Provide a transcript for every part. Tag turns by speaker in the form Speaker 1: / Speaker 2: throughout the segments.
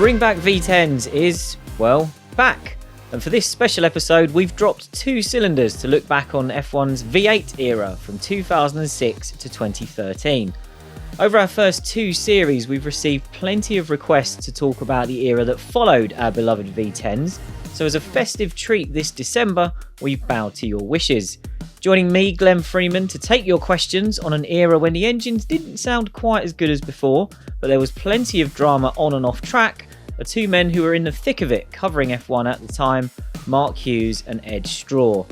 Speaker 1: Bring Back V10s is, well, back. And for this special episode, we've dropped 2 cylinders to look back on F1's V8 era from 2006 to 2013. Over our first 2 series, we've received plenty of requests to talk about the era that followed our beloved V10s. So as a festive treat this December, we've bowed to your wishes. Joining me, Glenn Freeman, to take your questions on an era when the engines didn't sound quite as good as before, but there was plenty of drama on and off track, are 2 men who were in the thick of it covering F1 at the time, Mark Hughes and Edd Straw.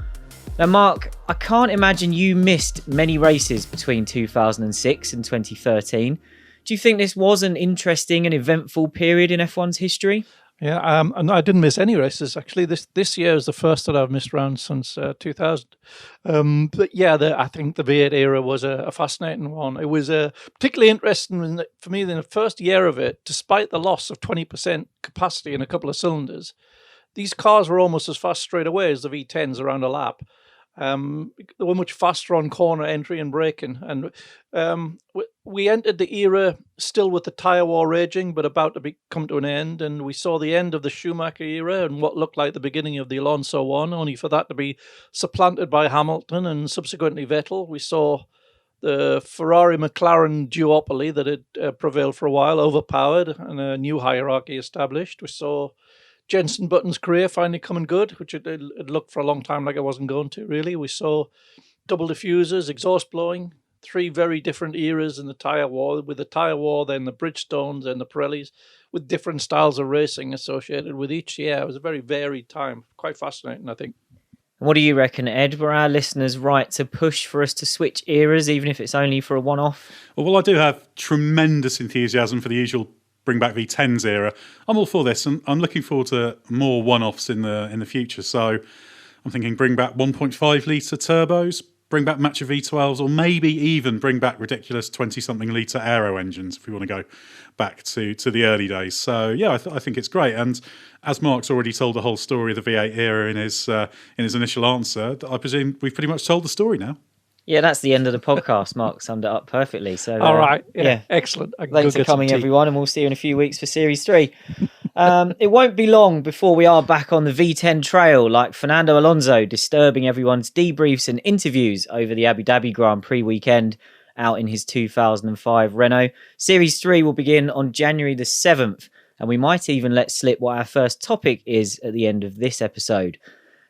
Speaker 1: Now Mark, I can't imagine you missed many races between 2006 and 2013. Do you think this was an interesting and eventful period in F1's history?
Speaker 2: Yeah, and I didn't miss any races, actually. This year is the first that I've missed rounds since 2000. But yeah, I think the V8 era was a fascinating one. It was particularly interesting for me in the first year of it, despite the loss of 20% capacity in a couple of cylinders. These cars were almost as fast straight away as the V10s around a lap. They were much faster on corner entry and braking, and we entered the era still with the tyre war raging, but about to come to an end, and we saw the end of the Schumacher era and what looked like the beginning of the Alonso one, only for that to be supplanted by Hamilton and subsequently Vettel. We saw the Ferrari McLaren duopoly that had prevailed for a while, overpowered, and a new hierarchy established. We saw Jenson Button's career finally coming good, which it looked for a long time like it wasn't going to, really. We saw double diffusers, exhaust blowing, 3 very different eras in the tyre war, with the tyre war, then the Bridgestones and the Pirellis, with different styles of racing associated with each. Yeah, it was a very varied time. Quite fascinating, I think.
Speaker 1: What do you reckon, Ed? Were our listeners right to push for us to switch eras, even if it's only for a one-off?
Speaker 3: Well, I do have tremendous enthusiasm for the usual Bring Back V10s era. I'm all for this, and I'm looking forward to more one-offs in the future. So I'm thinking bring back 1.5 litre turbos, bring back matcha V12s, or maybe even bring back ridiculous 20-something litre aero engines if we want to go back to the early days. So yeah, I think it's great. And as Mark's already told the whole story of the V8 era in his initial answer, I presume we've pretty much told the story now.
Speaker 1: Yeah, that's the end of the podcast. Mark summed it up perfectly. So,
Speaker 2: all right. Yeah. Excellent.
Speaker 1: Thanks for coming, everyone, and we'll see you in a few weeks for Series 3. It won't be long before we are back on the V10 trail, like Fernando Alonso disturbing everyone's debriefs and interviews over the Abu Dhabi Grand Prix weekend out in his 2005 Renault. Series 3 will begin on January the 7th, and we might even let slip what our first topic is at the end of this episode.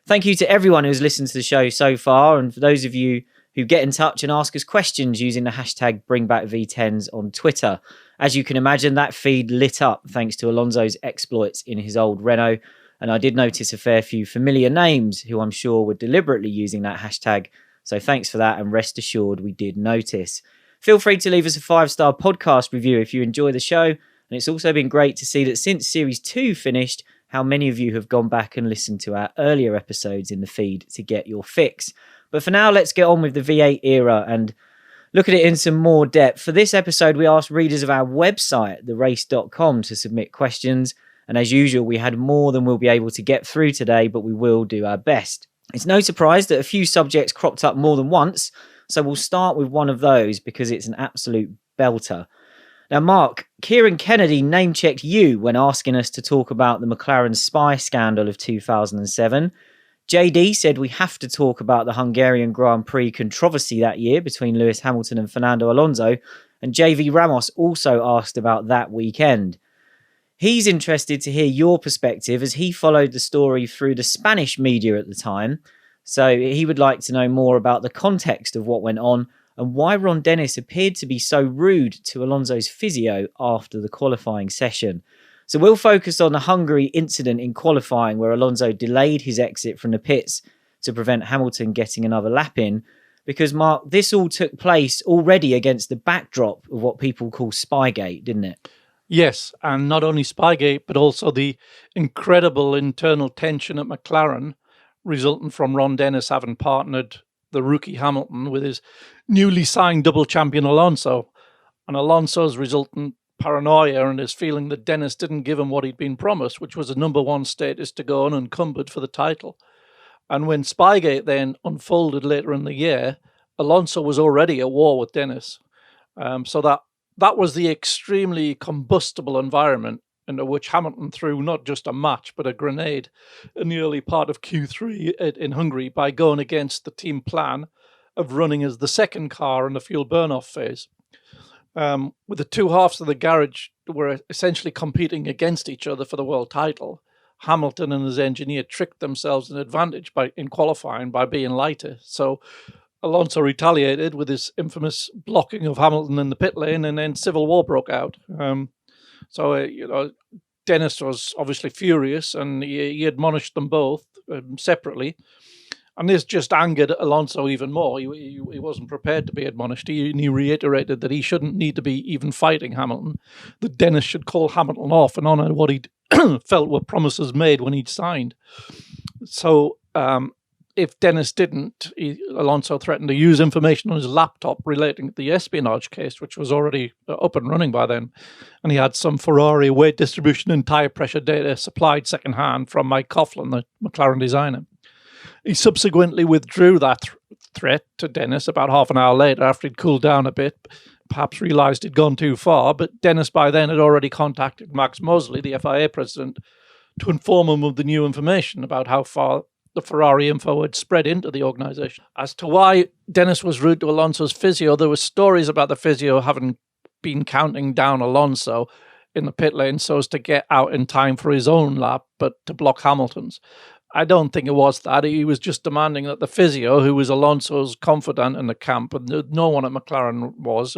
Speaker 1: Thank you to everyone who's listened to the show so far, and for those of you who get in touch and ask us questions using the hashtag BringBackV10s on Twitter. As you can imagine, that feed lit up thanks to Alonso's exploits in his old Renault, and I did notice a fair few familiar names who I'm sure were deliberately using that hashtag, so thanks for that, and rest assured we did notice. Feel free to leave us a 5-star podcast review if you enjoy the show, and it's also been great to see that since Series 2 finished, how many of you have gone back and listened to our earlier episodes in the feed to get your fix. But for now, let's get on with the V8 era and look at it in some more depth. For this episode, we asked readers of our website, therace.com, to submit questions. And as usual, we had more than we'll be able to get through today, but we will do our best. It's no surprise that a few subjects cropped up more than once, so we'll start with one of those because it's an absolute belter. Now, Mark, Kieran Kennedy name-checked you when asking us to talk about the McLaren spy scandal of 2007. JD said we have to talk about the Hungarian Grand Prix controversy that year between Lewis Hamilton and Fernando Alonso, and JV Ramos also asked about that weekend. He's interested to hear your perspective as he followed the story through the Spanish media at the time, so he would like to know more about the context of what went on and why Ron Dennis appeared to be so rude to Alonso's physio after the qualifying session. So we'll focus on the Hungary incident in qualifying where Alonso delayed his exit from the pits to prevent Hamilton getting another lap in. Because, Mark, this all took place already against the backdrop of what people call Spygate, didn't it?
Speaker 2: Yes, and not only Spygate, but also the incredible internal tension at McLaren resulting from Ron Dennis having partnered the rookie Hamilton with his newly signed double champion Alonso. And Alonso's resultant paranoia and his feeling that Dennis didn't give him what he'd been promised, which was a number 1 status to go unencumbered for the title. And when Spygate then unfolded later in the year, Alonso was already at war with Dennis. So that was the extremely combustible environment into which Hamilton threw not just a match but a grenade in the early part of Q3 in Hungary by going against the team plan of running as the second car in the fuel burn-off phase. With the two halves of the garage were essentially competing against each other for the world title, Hamilton and his engineer tricked themselves an advantage in qualifying by being lighter. So Alonso retaliated with his infamous blocking of Hamilton in the pit lane, and then civil war broke out. Dennis was obviously furious, and he admonished them both separately. And this just angered Alonso even more. He wasn't prepared to be admonished. He reiterated that he shouldn't need to be even fighting Hamilton, that Dennis should call Hamilton off and honour what he felt were promises made when he'd signed. So if Dennis didn't, Alonso threatened to use information on his laptop relating to the espionage case, which was already up and running by then. And he had some Ferrari weight distribution and tyre pressure data supplied secondhand from Mike Coughlin, the McLaren designer. He subsequently withdrew that threat to Dennis about half an hour later after he'd cooled down a bit, perhaps realised he'd gone too far, but Dennis by then had already contacted Max Mosley, the FIA president, to inform him of the new information about how far the Ferrari info had spread into the organisation. As to why Dennis was rude to Alonso's physio, there were stories about the physio having been counting down Alonso in the pit lane so as to get out in time for his own lap, but to block Hamilton's. I don't think it was that. He was just demanding that the physio, who was Alonso's confidant in the camp, and no one at McLaren was,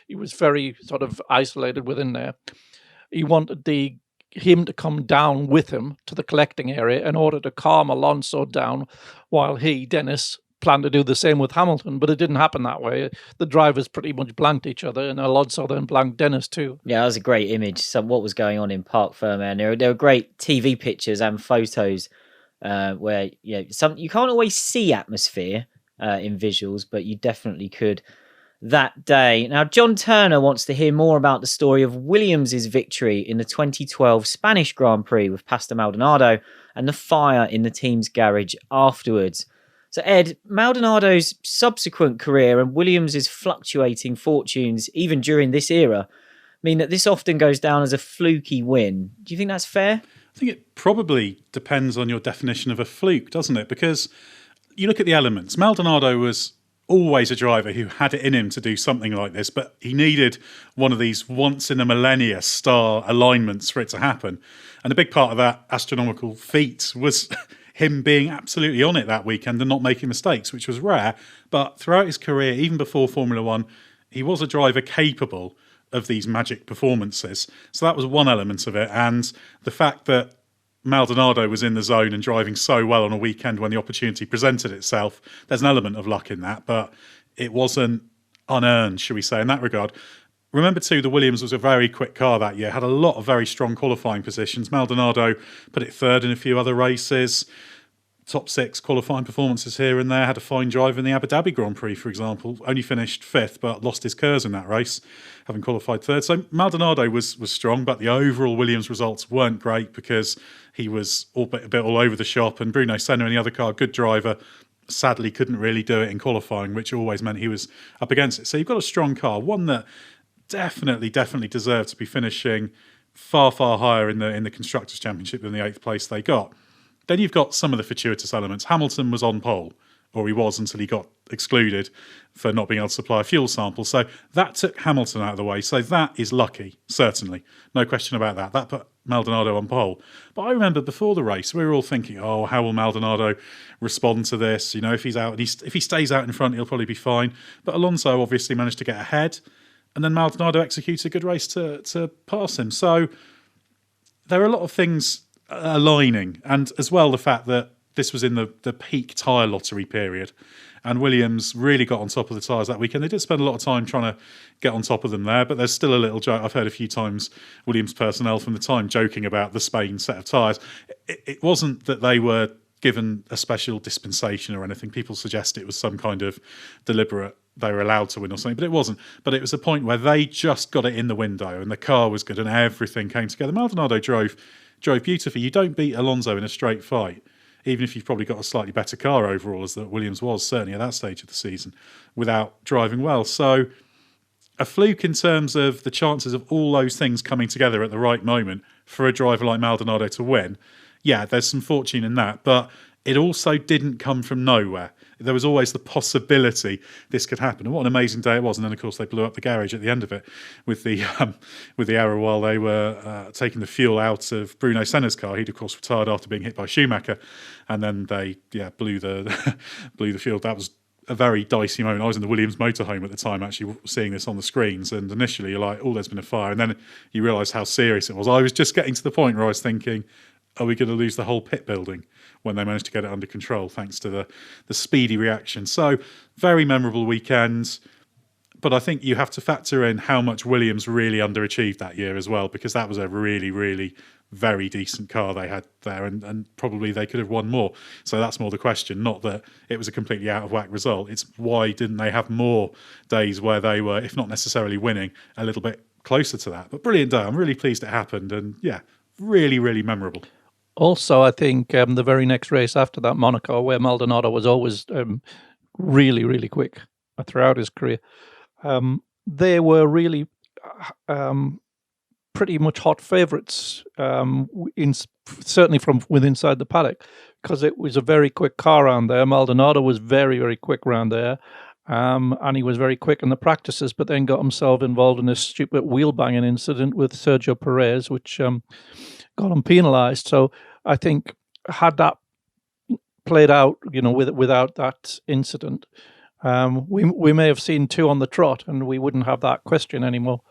Speaker 2: he was very sort of isolated within there. He wanted him to come down with him to the collecting area in order to calm Alonso down, while he, Dennis, planned to do the same with Hamilton, but it didn't happen that way. The drivers pretty much blanked each other, and Alonso then blanked Dennis too.
Speaker 1: Yeah, that was a great image. What was going on in Parc Fermé. There were great TV pictures and photos where you can't always see atmosphere in visuals, but you definitely could that day. Now, John Turner wants to hear more about the story of Williams' victory in the 2012 Spanish Grand Prix with Pastor Maldonado and the fire in the team's garage afterwards. So, Ed, Maldonado's subsequent career and Williams' fluctuating fortunes, even during this era, mean that this often goes down as a fluky win. Do you think that's fair?
Speaker 3: I think it probably depends on your definition of a fluke, doesn't it? Because you look at the elements. Maldonado was always a driver who had it in him to do something like this, but he needed one of these once-in-a-millennia star alignments for it to happen. And a big part of that astronomical feat was him being absolutely on it that weekend and not making mistakes, which was rare. But throughout his career, even before Formula One, he was a driver capable of these magic performances. So that was one element of it. And the fact that Maldonado was in the zone and driving so well on a weekend when the opportunity presented itself, there's an element of luck in that, but it wasn't unearned, shall we say, in that regard. Remember too, the Williams was a very quick car that year, had a lot of very strong qualifying positions. Maldonado put it third in a few other races, top six qualifying performances here and there, had a fine drive in the Abu Dhabi Grand Prix, for example, only finished fifth, but lost his Kers in that race, having qualified third. So Maldonado was strong, but the overall Williams results weren't great because he was a bit all over the shop, and Bruno Senna in the other car, good driver, sadly couldn't really do it in qualifying, which always meant he was up against it. So you've got a strong car, one that definitely deserved to be finishing far higher in the Constructors' Championship than the 8th place they got. Then you've got some of the fortuitous elements. Hamilton was on pole, or he was until he got excluded for not being able to supply a fuel sample. So that took Hamilton out of the way. So that is lucky, certainly. No question about that. That put Maldonado on pole. But I remember before the race, we were all thinking, oh, how will Maldonado respond to this? You know, if he's out, if he stays out in front, he'll probably be fine. But Alonso obviously managed to get ahead, and then Maldonado executes a good race to pass him. So there are a lot of things aligning, and as well the fact that this was in the peak tyre lottery period, and Williams really got on top of the tyres that weekend. They did spend a lot of time trying to get on top of them there, but there's still a little joke. I've heard a few times Williams personnel from the time joking about the Spain set of tyres. It wasn't that they were given a special dispensation or anything. People suggest it was some kind of deliberate, they were allowed to win or something, but it wasn't. But it was a point where they just got it in the window and the car was good and everything came together. Maldonado drove beautifully. You don't beat Alonso in a straight fight, even if you've probably got a slightly better car overall, as that Williams was, certainly at that stage of the season, without driving well. So a fluke in terms of the chances of all those things coming together at the right moment for a driver like Maldonado to win. Yeah, there's some fortune in that, but it also didn't come from nowhere. There was always the possibility this could happen. And what an amazing day it was. And then, of course, they blew up the garage at the end of it with the error while they were taking the fuel out of Bruno Senna's car. He'd, of course, retired after being hit by Schumacher. And then they blew the fuel. That was a very dicey moment. I was in the Williams motorhome at the time, actually seeing this on the screens. And initially, you're like, oh, there's been a fire. And then you realise how serious it was. I was just getting to the point where I was thinking, are we going to lose the whole pit building, when they managed to get it under control thanks to the speedy reaction. So very memorable weekend. But I think you have to factor in how much Williams really underachieved that year as well, because that was a really, really very decent car they had there, and probably they could have won more. So that's more the question, not that it was a completely out of whack result. It's why didn't they have more days where they were, if not necessarily winning, a little bit closer to that. But brilliant day. I'm really pleased it happened, and yeah, really, really memorable.
Speaker 2: Also, I think the very next race after that, Monaco, where Maldonado was always really, really quick throughout his career, they were really pretty much hot favourites, certainly from within inside the paddock, because it was a very quick car around there. Maldonado was very, very quick around there, and he was very quick in the practices, but then got himself involved in a stupid wheel banging incident with Sergio Perez, which got him penalised. So I think had that played out, without that incident, we may have seen two on the trot, and we wouldn't have that question anymore.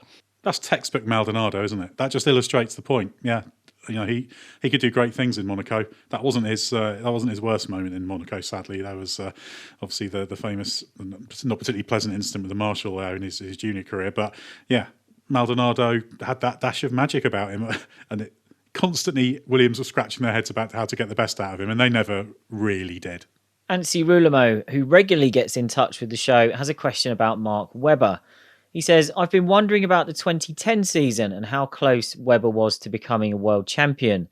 Speaker 3: That's textbook Maldonado, isn't it? That just illustrates the point. Yeah, he could do great things in Monaco. That wasn't his worst moment in Monaco. Sadly, that was obviously the famous, not particularly pleasant incident with the marshal there in his junior career. But yeah, Maldonado had that dash of magic about him, and constantly Williams were scratching their heads about how to get the best out of him, and they never really did.
Speaker 1: Ansi Rulamo, who regularly gets in touch with the show, has a question about Mark Webber. He says, I've been wondering about the 2010 season and how close Webber was to becoming a world champion.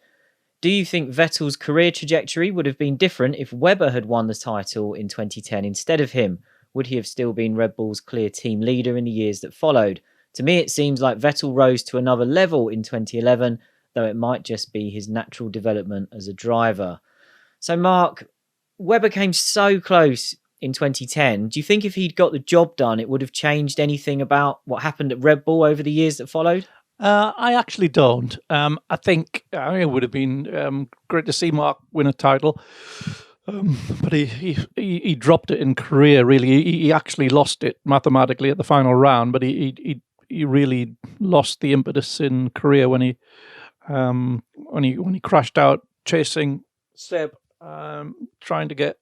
Speaker 1: Do you think Vettel's career trajectory would have been different if Webber had won the title in 2010 instead of him? Would he have still been Red Bull's clear team leader in the years that followed? To me, it seems like Vettel rose to another level in 2011, though it might just be his natural development as a driver. So, Mark, Webber came so close in 2010. Do you think if he'd got the job done, it would have changed anything about what happened at Red Bull over the years that followed?
Speaker 2: I actually don't. I think it would have been great to see Mark win a title, but he dropped it in career, really. He actually lost it mathematically at the final round, but he really lost the impetus in career when he crashed out chasing Seb, trying to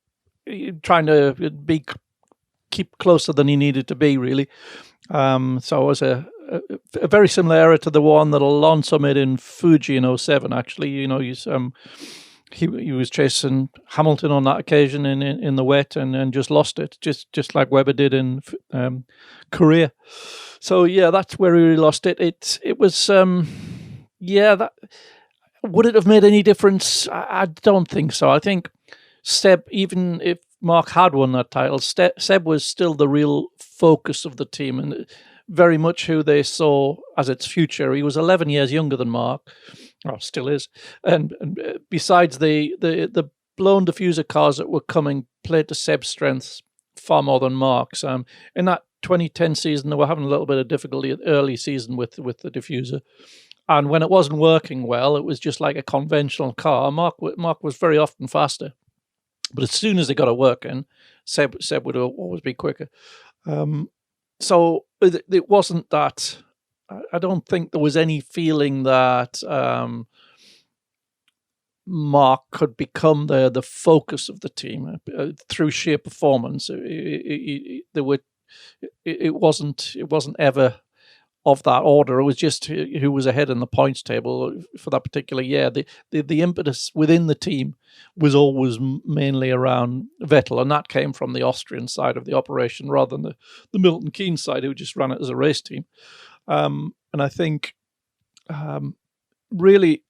Speaker 2: keep closer than he needed to be, really. So it was a very similar error to the one that Alonso made in Fuji in 2007. Actually, he was chasing Hamilton on that occasion in the wet and just lost it, just like Webber did in Korea. So yeah, that's where he really lost it. It was that. Would it have made any difference? I don't think so. I think Seb, even if Mark had won that title, Seb was still the real focus of the team and very much who they saw as its future. He was 11 years younger than Mark, or still is. And besides, the blown diffuser cars that were coming played to Seb's strengths far more than Mark's. In that 2010 season, they were having a little bit of difficulty early season with the diffuser. And when it wasn't working well, it was just like a conventional car. Mark was very often faster. But as soon as they got it working, Seb would always be quicker. So it wasn't that. I don't think there was any feeling that Mark could become the focus of the team through sheer performance. It wasn't ever of that order. It was just who was ahead in the points table for that particular year. The impetus within the team was always mainly around Vettel, and that came from the Austrian side of the operation rather than the Milton Keynes side, who just ran it as a race team. And I think really,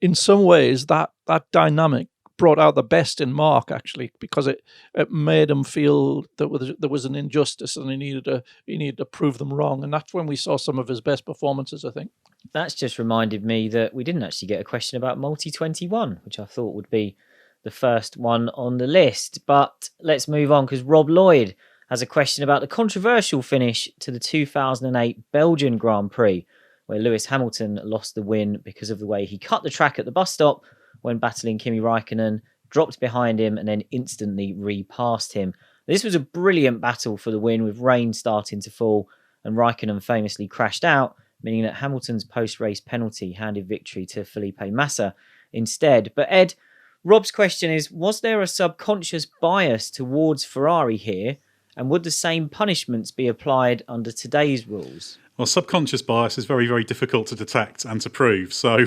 Speaker 2: in some ways, that dynamic brought out the best in Mark, actually, because it made him feel that there was an injustice and he needed to prove them wrong. And that's when we saw some of his best performances, I think.
Speaker 1: That's just reminded me that we didn't actually get a question about Multi-21, which I thought would be the first one on the list. But let's move on, because Rob Lloyd has a question about the controversial finish to the 2008 Belgian Grand Prix, where Lewis Hamilton lost the win because of the way he cut the track at the bus stop when battling Kimi Raikkonen, dropped behind him and then instantly repassed him. This was a brilliant battle for the win, with rain starting to fall, and Raikkonen famously crashed out, meaning that Hamilton's post-race penalty handed victory to Felipe Massa instead. But Ed, Rob's question is, was there a subconscious bias towards Ferrari here? And would the same punishments be applied under today's rules?
Speaker 3: Well, subconscious bias is very, very difficult to detect and to prove. So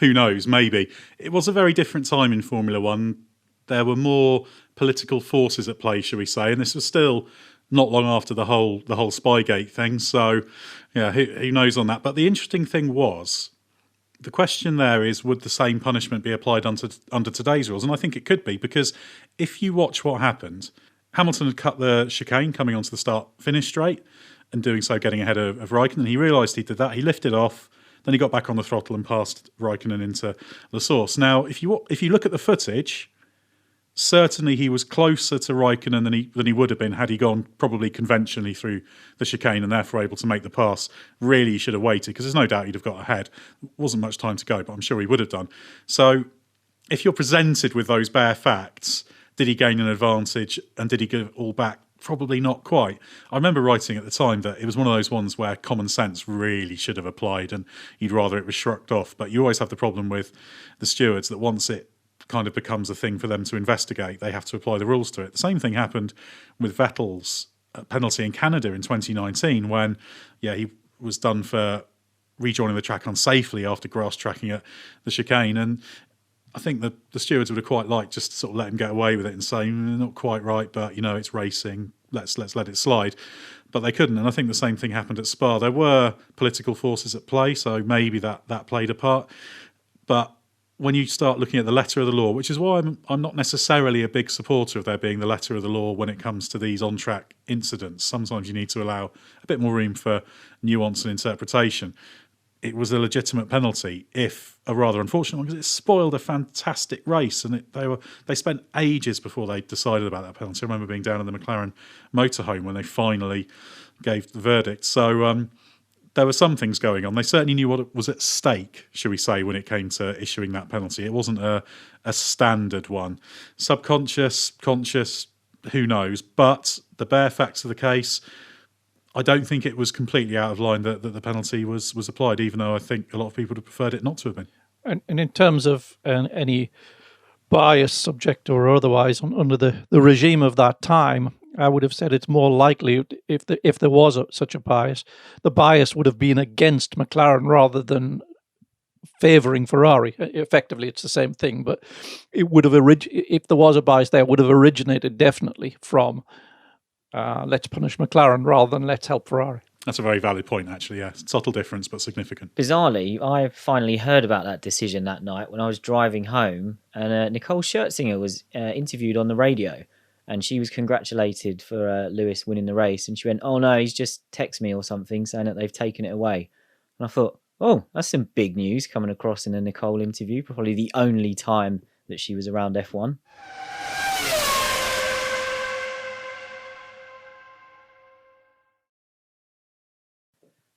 Speaker 3: who knows, maybe. It was a very different time in Formula One. There were more political forces at play, shall we say. And this was still not long after the whole Spygate thing. So, yeah, who knows on that. But the interesting thing was, the question there is, would the same punishment be applied under today's rules? And I think it could be, because if you watch what happened, Hamilton had cut the chicane coming onto the start-finish straight, and doing so getting ahead of Raikkonen. He realised he did that. He lifted off, then he got back on the throttle and passed Raikkonen into the source. Now, if you look at the footage, certainly he was closer to Raikkonen than he would have been had he gone probably conventionally through the chicane and therefore able to make the pass. Really, he should have waited, because there's no doubt he'd have got ahead. Wasn't much time to go, but I'm sure he would have done. So if you're presented with those bare facts, did he gain an advantage and did he give it all back? Probably not quite. I remember writing at the time that it was one of those ones where common sense really should have applied and you'd rather it was shrugged off. But you always have the problem with the stewards that once it kind of becomes a thing for them to investigate, they have to apply the rules to it. The same thing happened with Vettel's penalty in Canada in 2019 when, he was done for rejoining the track unsafely after grass tracking at the chicane. And I think the stewards would have quite liked just to sort of let him get away with it and say, not quite right, but, it's racing, let's let it slide. But they couldn't, and I think the same thing happened at Spa. There were political forces at play, so maybe that played a part. But when you start looking at the letter of the law, which is why I'm not necessarily a big supporter of there being the letter of the law when it comes to these on-track incidents. Sometimes you need to allow a bit more room for nuance and interpretation. It was a legitimate penalty, if a rather unfortunate one, because it spoiled a fantastic race, and they spent ages before they decided about that penalty. I remember being down in the McLaren motorhome when they finally gave the verdict. So there were some things going on. They certainly knew what was at stake, shall we say, when it came to issuing that penalty. It wasn't a standard one. Subconscious, conscious, who knows? But the bare facts of the case, I don't think it was completely out of line that the penalty was applied, even though I think a lot of people would have preferred it not to have been.
Speaker 2: And in terms of any bias, subject or otherwise, under the regime of that time, I would have said it's more likely, if there was such a bias, the bias would have been against McLaren rather than favouring Ferrari. Effectively, it's the same thing, but it would have if there was a bias there, it would have originated definitely from let's punish McLaren rather than let's help Ferrari.
Speaker 3: That's a very valid point, actually, yeah. Subtle difference, but significant.
Speaker 1: Bizarrely, I finally heard about that decision that night when I was driving home, and Nicole Scherzinger was interviewed on the radio, and she was congratulated for Lewis winning the race, and she went, "Oh no, he's just texted me or something saying that they've taken it away." And I thought, oh, that's some big news coming across in a Nicole interview, probably the only time that she was around F1.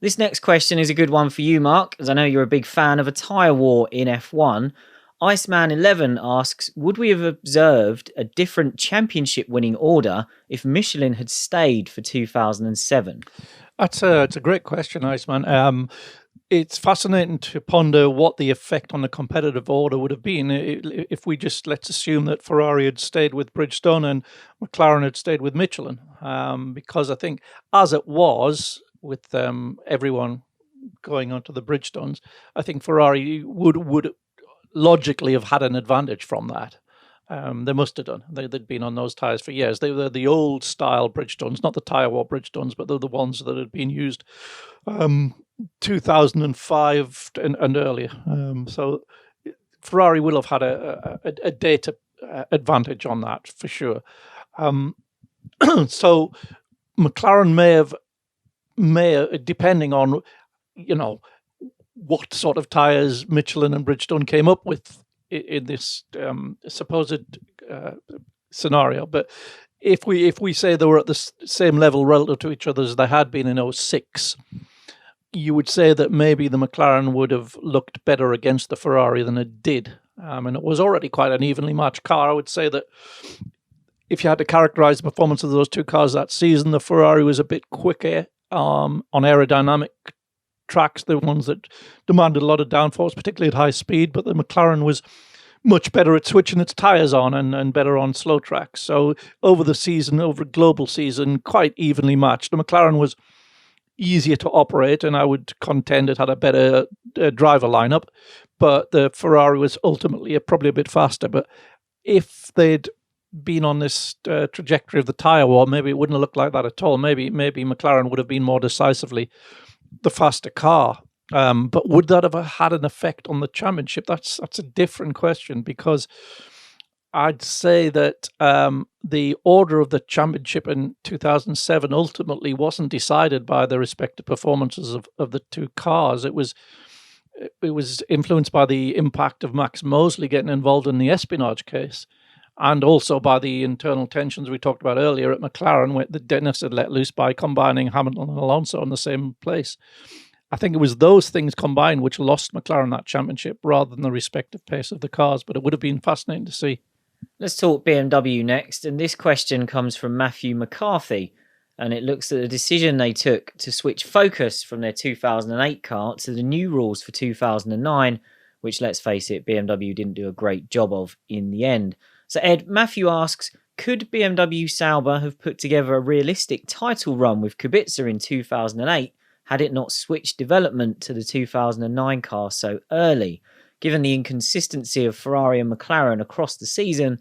Speaker 1: This next question is a good one for you, Mark, as I know you're a big fan of a tyre war in F1. Iceman11 asks, would we have observed a different championship-winning order if Michelin had stayed for 2007?
Speaker 2: It's a great question, Iceman. It's fascinating to ponder what the effect on the competitive order would have been if we just, let's assume that Ferrari had stayed with Bridgestone and McLaren had stayed with Michelin. Because I think, as it was, with everyone going onto the Bridgestones, I think Ferrari would logically have had an advantage from that. They must have done. They'd been on those tyres for years. They were the old style Bridgestones, not the tyre war Bridgestones, but they're the ones that had been used 2005 and earlier. So Ferrari will have had a data advantage on that for sure. So McLaren may, depending on, what sort of tyres Michelin and Bridgestone came up with in this supposed scenario. But if we say they were at the same level relative to each other as they had been in 2006, you would say that maybe the McLaren would have looked better against the Ferrari than it did. And it was already quite an evenly matched car. I would say that if you had to characterize the performance of those two cars that season, the Ferrari was a bit quicker on aerodynamic tracks, the ones that demanded a lot of downforce, particularly at high speed, but the McLaren was much better at switching its tyres on and better on slow tracks. So over the season, over a global season, quite evenly matched. The McLaren was easier to operate, and I would contend it had a better driver lineup, but the Ferrari was ultimately probably a bit faster. But if they'd been on this trajectory of the tyre war, maybe it wouldn't have looked like that at all. Maybe McLaren would have been more decisively the faster car. But would that have had an effect on the championship? That's a different question, because I'd say that the order of the championship in 2007 ultimately wasn't decided by the respective performances of the two cars. It was influenced by the impact of Max Mosley getting involved in the espionage case, and also by the internal tensions we talked about earlier at McLaren, where the Dennis had let loose by combining Hamilton and Alonso in the same place. I think it was those things combined which lost McLaren that championship rather than the respective pace of the cars, but it would have been fascinating to see.
Speaker 1: Let's talk BMW next, and this question comes from Matthew McCarthy, and it looks at the decision they took to switch focus from their 2008 car to the new rules for 2009, which, let's face it, BMW didn't do a great job of in the end. So Ed, Matthew asks, could BMW Sauber have put together a realistic title run with Kubica in 2008 had it not switched development to the 2009 car so early? Given the inconsistency of Ferrari and McLaren across the season,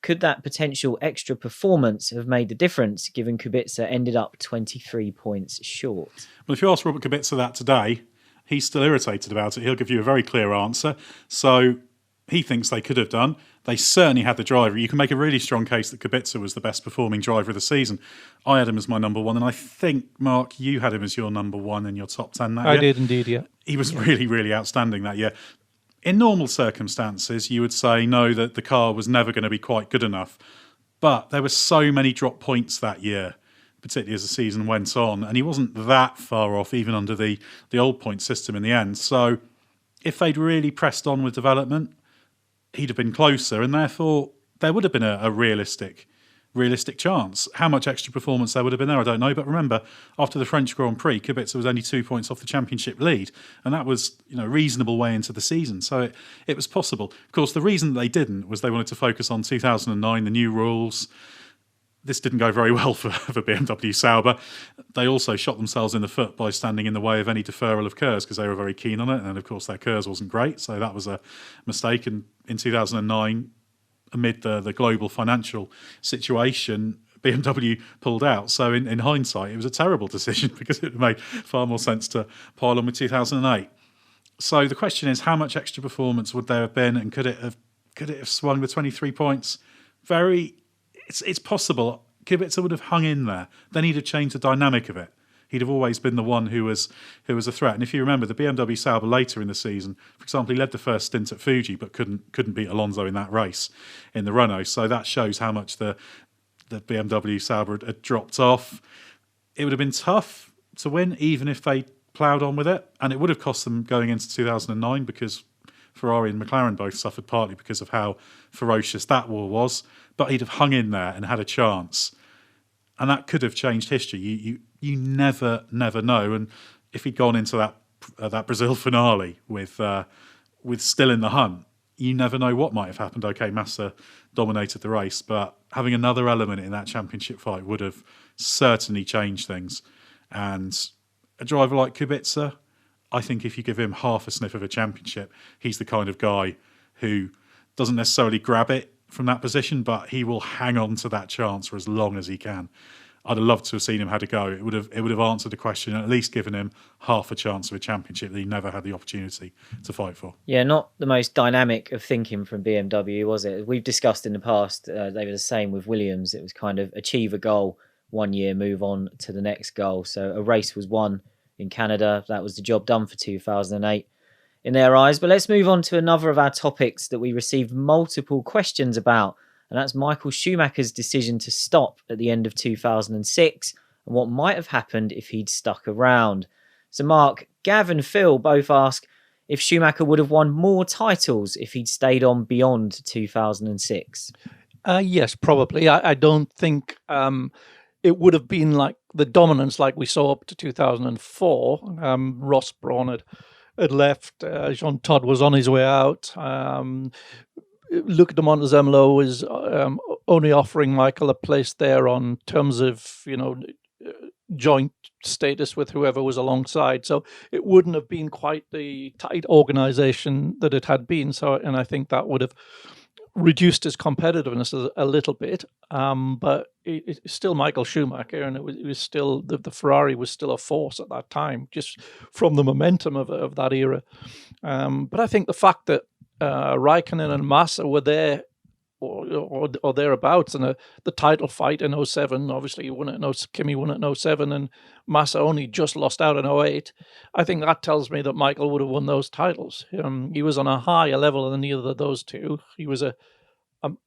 Speaker 1: could that potential extra performance have made the difference, given Kubica ended up 23 points short?
Speaker 3: Well, if you ask Robert Kubica that today, he's still irritated about it. He'll give you a very clear answer. So he thinks they could have done. They certainly had the driver. You can make a really strong case that Kubica was the best performing driver of the season. I had him as my number one, and I think, Mark, you had him as your number one in your top 10 that year.
Speaker 2: I did indeed, yeah.
Speaker 3: He was really, really outstanding that year. In normal circumstances, you would say no, that the car was never going to be quite good enough. But there were so many drop points that year, particularly as the season went on, and he wasn't that far off even under the old point system in the end. So if they'd really pressed on with development, he'd have been closer, and therefore there would have been a realistic chance. How much extra performance there would have been there, I don't know. But remember, after the French Grand Prix, Kubica was only 2 points off the championship lead, and that was a reasonable way into the season. So it was possible. Of course, the reason they didn't was they wanted to focus on 2009, the new rules. This didn't go very well for BMW Sauber. They also shot themselves in the foot by standing in the way of any deferral of KERS because they were very keen on it. And of course, their KERS wasn't great. So that was a mistake. And in 2009, amid the global financial situation, BMW pulled out. So in hindsight, it was a terrible decision because it made far more sense to pile on with 2008. So the question is, how much extra performance would there have been, and could it have swung the 23 points? It's possible. Kubica would have hung in there. Then he'd have changed the dynamic of it. He'd have always been the one who was a threat. And if you remember, the BMW Sauber later in the season, for example, he led the first stint at Fuji, but couldn't beat Alonso in that race in the Renault. So that shows how much the BMW Sauber had dropped off. It would have been tough to win, even if they ploughed on with it. And it would have cost them going into 2009 because Ferrari and McLaren both suffered partly because of how ferocious that war was. But he'd have hung in there and had a chance. And that could have changed history. You never know. And if he'd gone into that Brazil finale with still in the hunt, you never know what might have happened. Okay, Massa dominated the race, but having another element in that championship fight would have certainly changed things. And a driver like Kubica, I think if you give him half a sniff of a championship, he's the kind of guy who doesn't necessarily grab it from that position, but he will hang on to that chance for as long as he can. I'd have loved to have seen him had a go. It would have answered the question and at least given him half a chance of a championship that he never had the opportunity to fight for.
Speaker 1: Yeah, not the most dynamic of thinking from BMW, was it? We've discussed in the past, they were the same with Williams. It was kind of achieve a goal 1 year, move on to the next goal. So a race was won in Canada. That was the job done for 2008 in their eyes. But let's move on to another of our topics that we received multiple questions about. And that's Michael Schumacher's decision to stop at the end of 2006 and what might have happened if he'd stuck around. So Mark, Gav and Phil both ask if Schumacher would have won more titles if he'd stayed on beyond 2006.
Speaker 2: Yes, probably. I don't think it would have been like the dominance like we saw up to 2004. Ross Brawn had left. Jean Todt was on his way out. Luca de Montezemolo was only offering Michael a place there on terms of, joint status with whoever was alongside. So it wouldn't have been quite the tight organisation that it had been. And I think that would have reduced his competitiveness a little bit. But it's still Michael Schumacher, and it was still the Ferrari was still a force at that time, just from the momentum of that era. But I think the fact that Raikkonen and Massa were there or thereabouts in the title fight in 07. Obviously, Kimi won at 07 and Massa only just lost out in 08. I think that tells me that Michael would have won those titles. He was on a higher level than either of those two. He was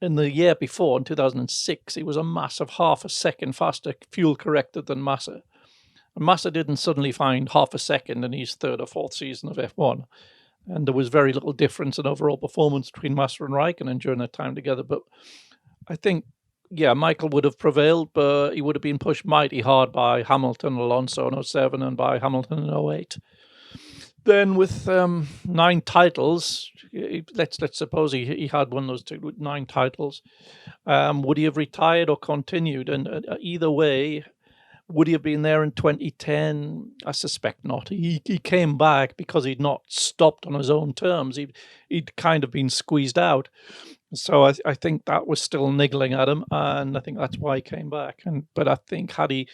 Speaker 2: in the year before, in 2006, he was a massive half a second faster fuel corrected than Massa. And Massa didn't suddenly find half a second in his third or fourth season of F1. And there was very little difference in overall performance between Massa and Raikkonen during that time together. But I think, Michael would have prevailed, but he would have been pushed mighty hard by Hamilton and Alonso in 07 and by Hamilton in 08. Then with 9 titles, let's suppose he had won those two with 9 titles. Would he have retired or continued? And either way, would he have been there in 2010? I suspect not. He came back because he'd not stopped on his own terms. He'd kind of been squeezed out. So I think that was still niggling at him, and I think that's why he came back. But I think had he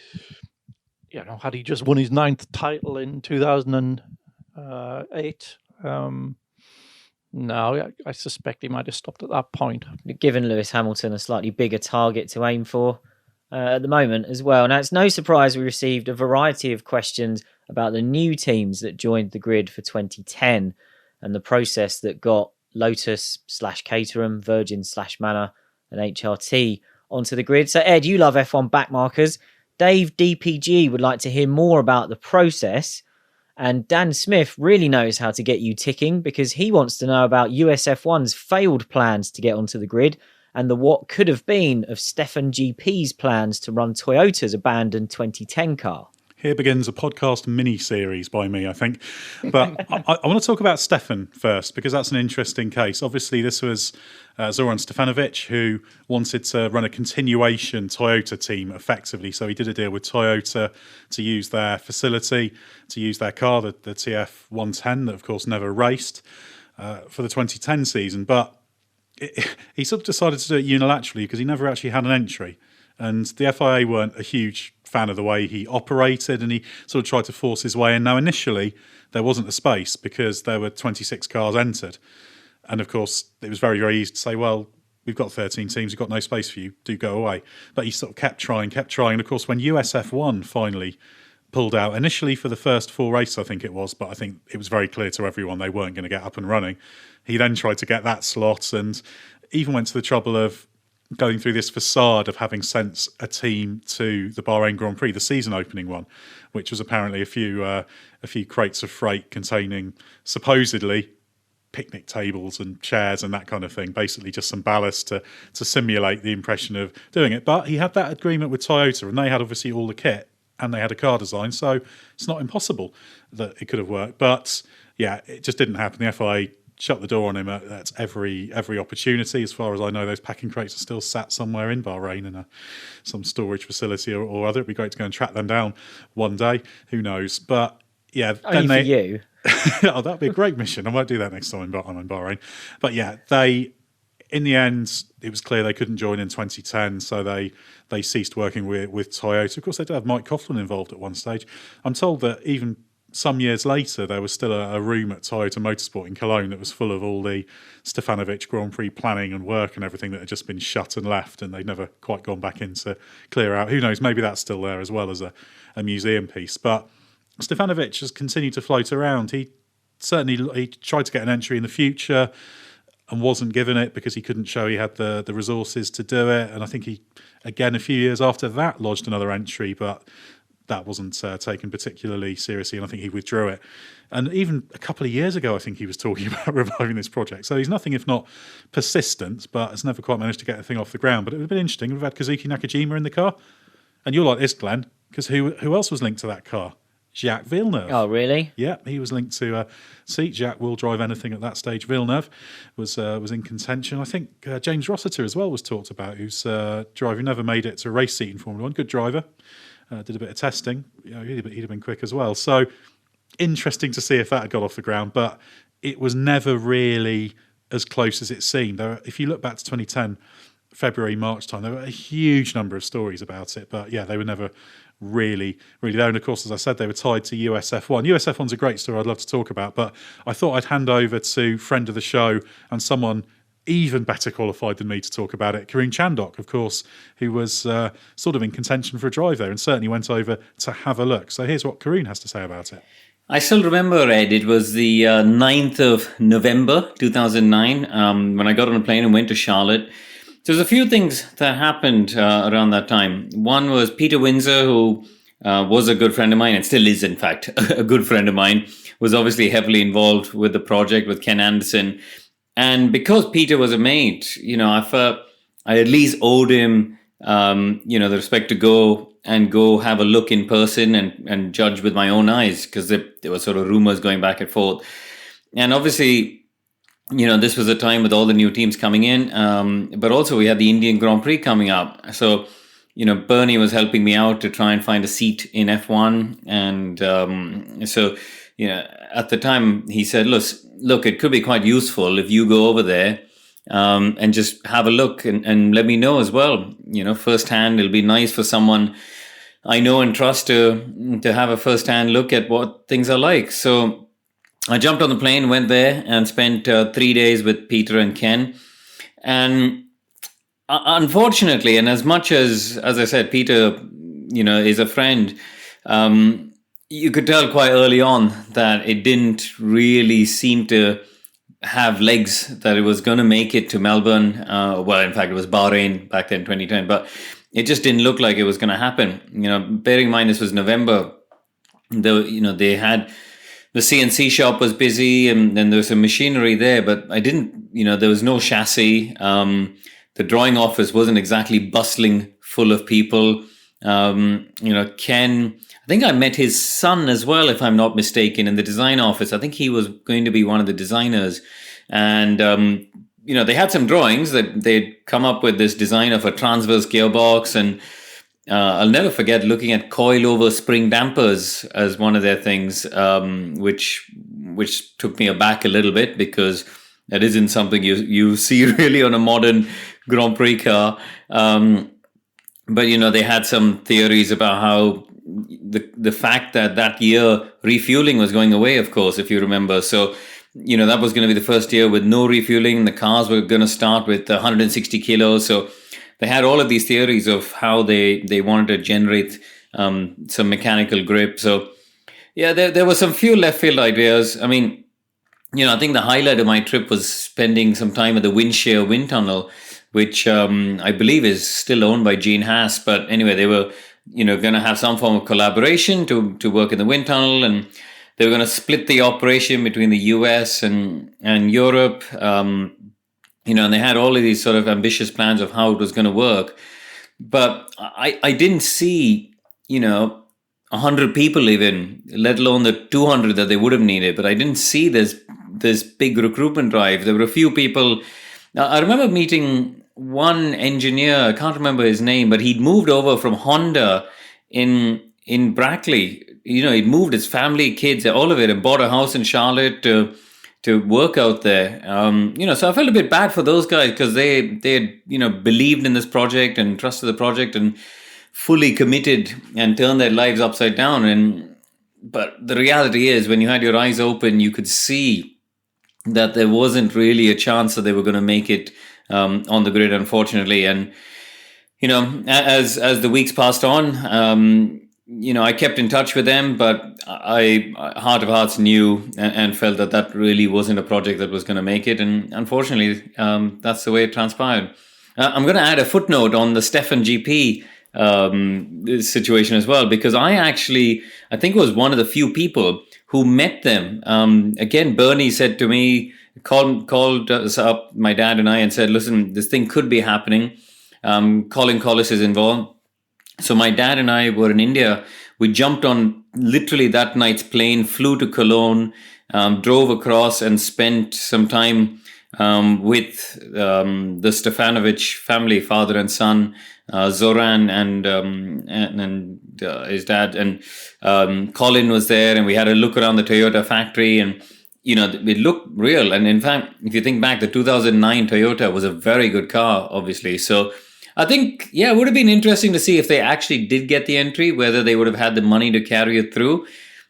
Speaker 2: just won his 9th title in 2008, no, I suspect he might have stopped at that point.
Speaker 1: Given Lewis Hamilton a slightly bigger target to aim for at the moment as well. Now, it's no surprise we received a variety of questions about the new teams that joined the grid for 2010 and the process that got Lotus / Caterham, Virgin / Manor and HRT onto the grid. So, Ed, you love F1 backmarkers. Dave DPG would like to hear more about the process. And Dan Smith really knows how to get you ticking because he wants to know about USF1's failed plans to get onto the grid and the what could have been of Stefan GP's plans to run Toyota's abandoned 2010 car.
Speaker 3: Here begins a podcast mini-series by me, I think. But I want to talk about Stefan first, because that's an interesting case. Obviously, this was Zoran Stefanovic, who wanted to run a continuation Toyota team effectively. So he did a deal with Toyota to use their facility, to use their car, the TF110, that, of course, never raced, for the 2010 season. But he sort of decided to do it unilaterally because he never actually had an entry. And the FIA weren't a huge fan of the way he operated, and he sort of tried to force his way in. Now, initially, there wasn't a space because there were 26 cars entered. And, of course, it was very, very easy to say, well, we've got 13 teams, we've got no space for you, do go away. But he sort of kept trying. And, of course, when USF1 finally pulled out, initially for the first 4 races, I think it was, but I think it was very clear to everyone they weren't going to get up and running. He then tried to get that slot and even went to the trouble of going through this facade of having sent a team to the Bahrain Grand Prix, the season opening one, which was apparently a few crates of freight containing supposedly picnic tables and chairs and that kind of thing, basically just some ballast to simulate the impression of doing it. But he had that agreement with Toyota, and they had obviously all the kit and they had a car design, so it's not impossible that it could have worked. But yeah, it just didn't happen. The FIA shut the door on him at every opportunity. As far as I know, those packing crates are still sat somewhere in Bahrain in some storage facility or other. It'd be great to go and track them down one day. Who knows? But yeah,
Speaker 1: only for you.
Speaker 3: Oh, that'd be a great mission. I might do that next time I'm in Bahrain. But yeah, in the end, it was clear they couldn't join in 2010, so they ceased working with Toyota. Of course, they did have Mike Coughlin involved at one stage. I'm told that even some years later, there was still a room at Toyota Motorsport in Cologne that was full of all the Stefanovic Grand Prix planning and work and everything that had just been shut and left, and they'd never quite gone back in to clear out. Who knows, maybe that's still there as well as a museum piece. But Stefanovic has continued to float around. He tried to get an entry in the future and wasn't given it because he couldn't show he had the resources to do it. And I think he, again, a few years after that, lodged another entry, but that wasn't taken particularly seriously, and I think he withdrew it. And even a couple of years ago, I think he was talking about reviving this project. So he's nothing if not persistent, but has never quite managed to get the thing off the ground. But it would have been interesting. We've had Kazuki Nakajima in the car. And you're like this, Glenn, because who else was linked to that car? Jacques Villeneuve.
Speaker 1: Oh, really?
Speaker 3: Yeah, he was linked to Jacques will drive anything at that stage. Villeneuve was in contention. I think James Rossiter as well was talked about, who's a driver who never made it to a race seat in Formula 1. Good driver. Did a bit of testing. He'd have been quick as well. So interesting to see if that had got off the ground, but it was never really as close as it seemed. If you look back to 2010, February, March time, there were a huge number of stories about it, but yeah, they were never really there. And of course, as I said, they were tied to USF1. USF1's a great story I'd love to talk about, but I thought I'd hand over to friend of the show and someone even better qualified than me to talk about it, Karun Chandhok, of course, who was sort of in contention for a drive there and certainly went over to have a look. So here's what Karun has to say about it.
Speaker 4: I still remember, Ed, it was the 9th of November 2009 when I got on a plane and went to Charlotte. There's a few things that happened around that time. One was Peter Windsor, who was a good friend of mine and still is, in fact, a good friend of mine, was obviously heavily involved with the project with Ken Anderson. And because Peter was a mate, I felt I at least owed him, the respect to go have a look in person and judge with my own eyes, because there were sort of rumors going back and forth. And obviously, this was a time with all the new teams coming in, but also we had the Indian Grand Prix coming up. So, Bernie was helping me out to try and find a seat in F1. And at the time he said, look, it could be quite useful if you go over there and just have a look and let me know as well. Firsthand, it'll be nice for someone I know and trust to have a firsthand look at what things are like. So I jumped on the plane, went there and spent 3 days with Peter and Ken. And unfortunately, and as much as I said, Peter, is a friend, you could tell quite early on that it didn't really seem to have legs, that it was going to make it to Melbourne. In fact, it was Bahrain back then, 2010, but it just didn't look like it was going to happen. Bearing in mind this was November, they had the CNC shop was busy and then there was some machinery there, but there was no chassis. The drawing office wasn't exactly bustling full of people. Ken, I think I met his son as well, if I'm not mistaken, in the design office. I think he was going to be one of the designers. And, they had some drawings that they'd come up with this design of a transverse gearbox. And I'll never forget looking at coil-over spring dampers as one of their things, which took me aback a little bit, because that isn't something you see really on a modern Grand Prix car. But, they had some theories about how the fact that year refueling was going away, of course, if you remember. So, that was going to be the first year with no refueling. The cars were going to start with 160 kilos. So they had all of these theories of how they wanted to generate some mechanical grip. So, yeah, there were some few left field ideas. I mean, I think the highlight of my trip was spending some time at the Windshare wind tunnel, which I believe is still owned by Gene Haas. But anyway, they were going to have some form of collaboration to work in the wind tunnel, and they were going to split the operation between the US and Europe. And they had all of these sort of ambitious plans of how it was going to work. But I didn't see, 100 people even, let alone the 200 that they would have needed. But I didn't see this big recruitment drive. There were a few people. I remember meeting one engineer, I can't remember his name, but he'd moved over from Honda in Brackley. He'd moved his family, kids, all of it, and bought a house in Charlotte to work out there. So I felt a bit bad for those guys because they had believed in this project and trusted the project and fully committed and turned their lives upside down. But the reality is, when you had your eyes open, you could see that there wasn't really a chance that they were going to make it on the grid, unfortunately. And as the weeks passed on, I kept in touch with them, but I heart of hearts knew and felt that really wasn't a project that was going to make it. And unfortunately, that's the way it transpired. I'm going to add a footnote on the Stefan GP situation as well, because I think was one of the few people who met them. Again, Bernie said to me, called us up, my dad and I, and said, listen, this thing could be happening. Colin Collis is involved. So my dad and I were in India. We jumped on literally that night's plane, flew to Cologne, drove across and spent some time with the Stefanovic family, father and son, Zoran and his dad. And Colin was there, and we had a look around the Toyota factory, and it looked real. And in fact, if you think back, the 2009 Toyota was a very good car, obviously. So I think, it would have been interesting to see if they actually did get the entry, whether they would have had the money to carry it through.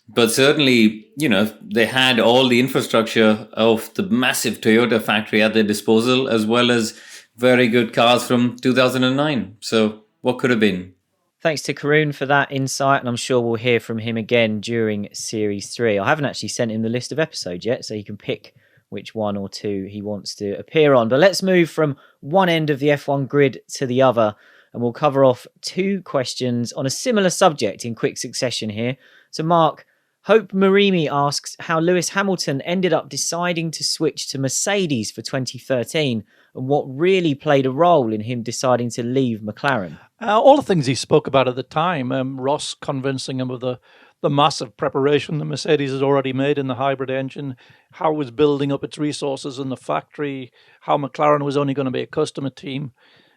Speaker 4: But certainly, they had all the infrastructure of the massive Toyota factory at their disposal, as well as very good cars from 2009. So what could have been?
Speaker 1: Thanks to Karun for that insight, and I'm sure we'll hear from him again during Series 3. I haven't actually sent him the list of episodes yet, so he can pick which one or two he wants to appear on. But let's move from one end of the F1 grid to the other, and we'll cover off two questions on a similar subject in quick succession here. So Mark, Hope Marimi asks how Lewis Hamilton ended up deciding to switch to Mercedes for 2013 and what really played a role in him deciding to leave McLaren.
Speaker 2: All the things he spoke about at the time, Ross convincing him of the massive preparation that Mercedes had already made in the hybrid engine, how it was building up its resources in the factory, how McLaren was only going to be a customer team,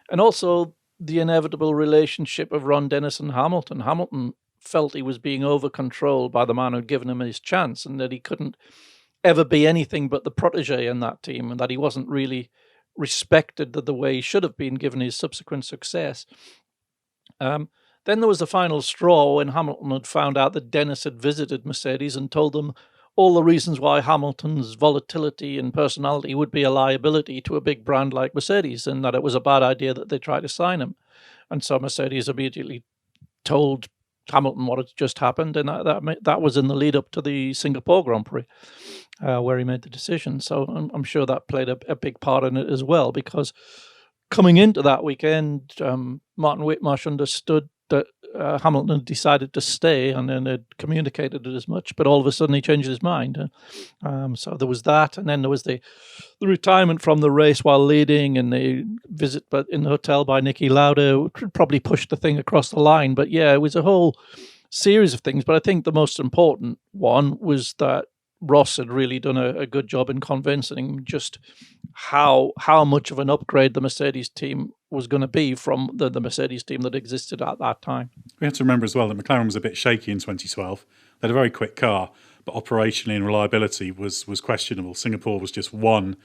Speaker 2: and also the inevitable relationship of Ron Dennis and Hamilton. Hamilton felt he was being over-controlled by the man who'd given him his chance, and that he couldn't ever be anything but the protege in that team, and that he wasn't really respected the way he should have been given his subsequent success. Then there was the final straw when Hamilton had found out that Dennis had visited Mercedes and told them all the reasons why Hamilton's volatility and personality would be a liability to a big brand like Mercedes, and that it was a bad idea that they tried to sign him. And so Mercedes immediately told Hamilton what had just happened, and that was in the lead up to the Singapore Grand Prix, where he made the decision. So I'm sure that played a big part in it as well, because coming into that weekend, Martin Whitmarsh understood that Hamilton had decided to stay, and then had communicated it as much, but all of a sudden he changed his mind. So there was that, and then there was the retirement from the race while leading, and the visit but in the hotel by Niki Lauda, which probably pushed the thing across the line. But yeah, it was a whole series of things. But I think the most important one was that Ross had really done a good job in convincing him just how much of an upgrade the Mercedes team was going to be from the Mercedes team that existed at that time.
Speaker 3: We have to remember as well that McLaren was a bit shaky in 2012. They had a very quick car, but operationally and reliability was questionable. Singapore was just one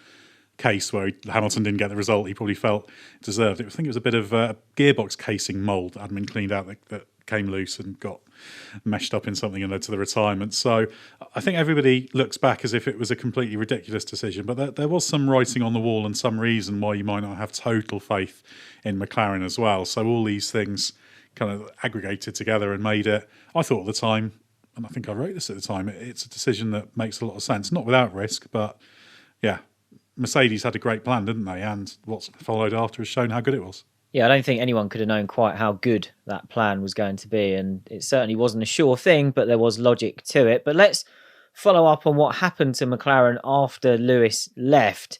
Speaker 3: case where Hamilton didn't get the result he probably felt deserved. I think it was a bit of a gearbox casing mould that hadn't been cleaned out that came loose and got meshed up in something and led to the retirement. So I think everybody looks back as if it was a completely ridiculous decision, but there was some writing on the wall and some reason why you might not have total faith in McLaren as well. So all these things kind of aggregated together and made it, I thought at the time, and I think I wrote this at the time, it's a decision that makes a lot of sense, not without risk, but yeah, Mercedes had a great plan, didn't they? And what's followed after has shown how good it was.
Speaker 1: Yeah, I don't think anyone could have known quite how good that plan was going to be, and it certainly wasn't a sure thing, but there was logic to it. But let's follow up on what happened to McLaren after Lewis left.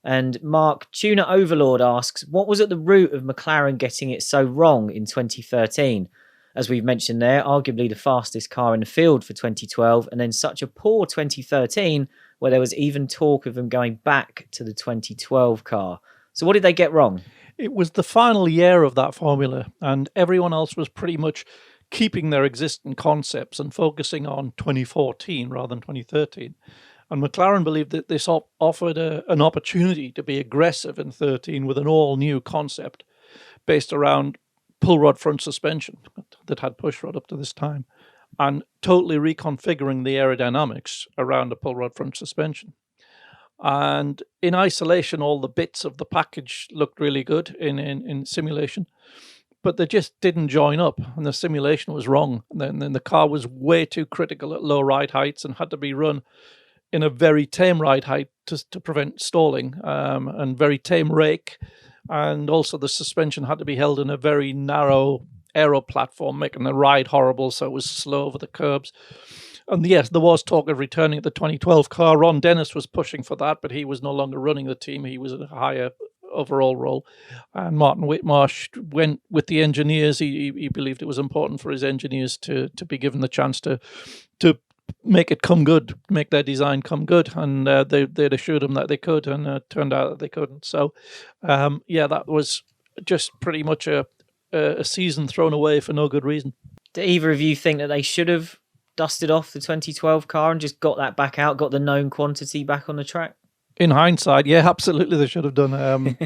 Speaker 1: And Mark, Tuner Overlord asks, what was at the root of McLaren getting it so wrong in 2013? As we've mentioned there, arguably the fastest car in the field for 2012, and then such a poor 2013 where there was even talk of them going back to the 2012 car. So what did they get wrong?
Speaker 2: It was the final year of that formula, and everyone else was pretty much keeping their existing concepts and focusing on 2014 rather than 2013. And McLaren believed that this offered an opportunity to be aggressive in 13 with an all-new concept based around pull rod front suspension that had push rod up to this time, and totally reconfiguring the aerodynamics around a pull rod front suspension. And in isolation, all the bits of the package looked really good in simulation, but they just didn't join up, and the simulation was wrong. And then the car was way too critical at low ride heights and had to be run in a very tame ride height to prevent stalling, and very tame rake. And also the suspension had to be held in a very narrow aero platform, making the ride horrible, so it was slow over the curbs. And yes, there was talk of returning the 2012 car. Ron Dennis was pushing for that, but he was no longer running the team. He was in a higher overall role. And Martin Whitmarsh went with the engineers. He believed it was important for his engineers to be given the chance to make it come good, make their design come good. And they'd assured him that they could, and it turned out that they couldn't. So, that was just pretty much a season thrown away for no good reason.
Speaker 1: Do either of you think that they should have dusted off the 2012 car and just got that back out, got the known quantity back on the track?
Speaker 2: In hindsight, yeah, absolutely, they should have done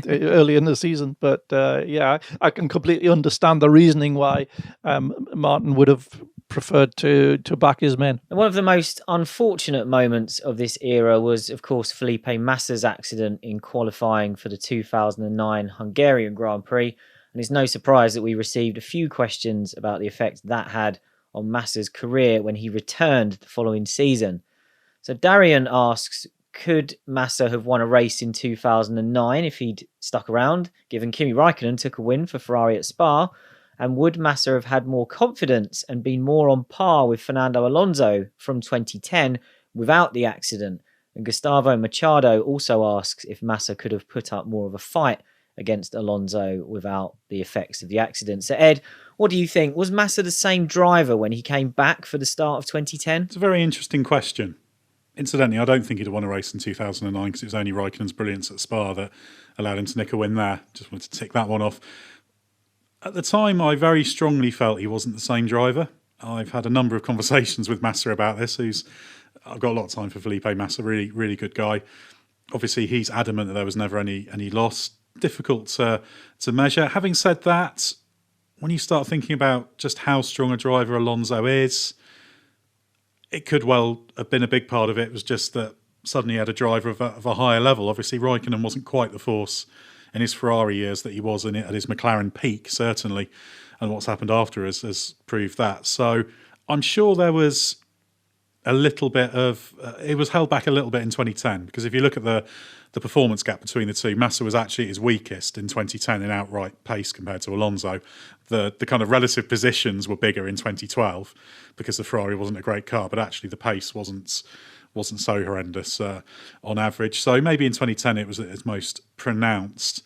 Speaker 2: early in the season. But I can completely understand the reasoning why Martin would have preferred to back his men.
Speaker 1: One of the most unfortunate moments of this era was, of course, Felipe Massa's accident in qualifying for the 2009 Hungarian Grand Prix. And it's no surprise that we received a few questions about the effect that had on Massa's career when he returned the following season. So Darian asks, could Massa have won a race in 2009 if he'd stuck around, given Kimi Raikkonen took a win for Ferrari at Spa? And would Massa have had more confidence and been more on par with Fernando Alonso from 2010 without the accident? And Gustavo Machado also asks if Massa could have put up more of a fight against Alonso without the effects of the accident. So Ed, what do you think? Was Massa the same driver when he came back for the start of 2010?
Speaker 3: It's a very interesting question. Incidentally, I don't think he'd have won a race in 2009 because it was only Raikkonen's brilliance at Spa that allowed him to nick a win there. Just wanted to tick that one off. At the time, I very strongly felt he wasn't the same driver. I've had a number of conversations with Massa about this. I've got a lot of time for Felipe Massa, really, really good guy. Obviously, he's adamant that there was never any loss. Difficult to measure. Having said that, when you start thinking about just how strong a driver Alonso is, it could well have been a big part of it. It was just that suddenly he had a driver of a higher level. Obviously, Raikkonen wasn't quite the force in his Ferrari years that he was at his McLaren peak, certainly, and what's happened after has proved that. So I'm sure there was a little bit of... it was held back a little bit in 2010, because if you look at the performance gap between the two, Massa was actually at his weakest in 2010 in outright pace compared to Alonso. The kind of relative positions were bigger in 2012 because the Ferrari wasn't a great car, but actually the pace wasn't so horrendous on average. So maybe in 2010 it was at its most pronounced.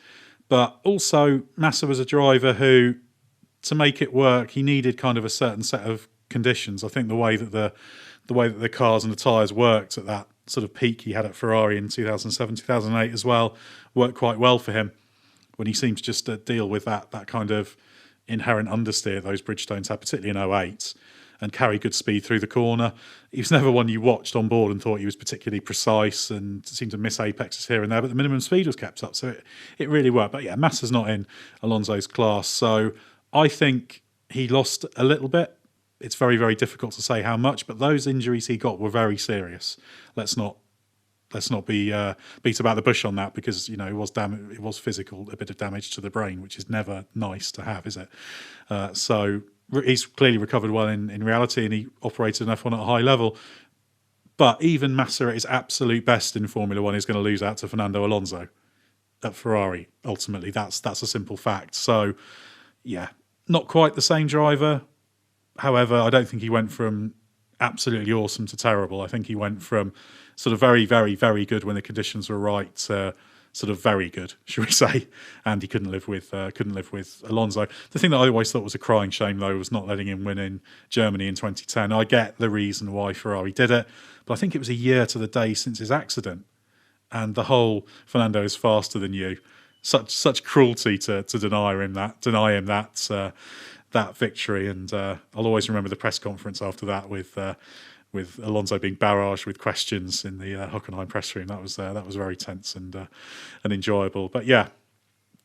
Speaker 3: But also Massa was a driver who, to make it work, he needed kind of a certain set of conditions. I think the way that the cars and the tyres worked at that sort of peak he had at Ferrari in 2007, 2008 as well, worked quite well for him when he seemed to just deal with that kind of inherent understeer those Bridgestones had, particularly in 08, and carry good speed through the corner. He was never one you watched on board and thought he was particularly precise and seemed to miss apexes here and there, but the minimum speed was kept up, so it really worked. But yeah, Massa's not in Alonso's class, so I think he lost a little bit. It's very, very difficult to say how much, but those injuries he got were very serious. Let's not be beat about the bush on that, because it was physical, a bit of damage to the brain, which is never nice to have, is it? So he's clearly recovered well in reality, and he operated an F1 at a high level. But even Massa at his absolute best in Formula One is going to lose out to Fernando Alonso at Ferrari. Ultimately, that's a simple fact. So yeah, not quite the same driver. However, I don't think he went from absolutely awesome to terrible. I think he went from sort of very, very, very good when the conditions were right to sort of very good, should we say? And he couldn't live with Alonso. The thing that I always thought was a crying shame, though, was not letting him win in Germany in 2010. I get the reason why Ferrari did it, but I think it was a year to the day since his accident, and the whole Fernando is faster than you. Such cruelty to deny him that that victory. And I'll always remember the press conference after that with Alonso being barraged with questions in the Hockenheim press room. That was very tense and enjoyable. But yeah,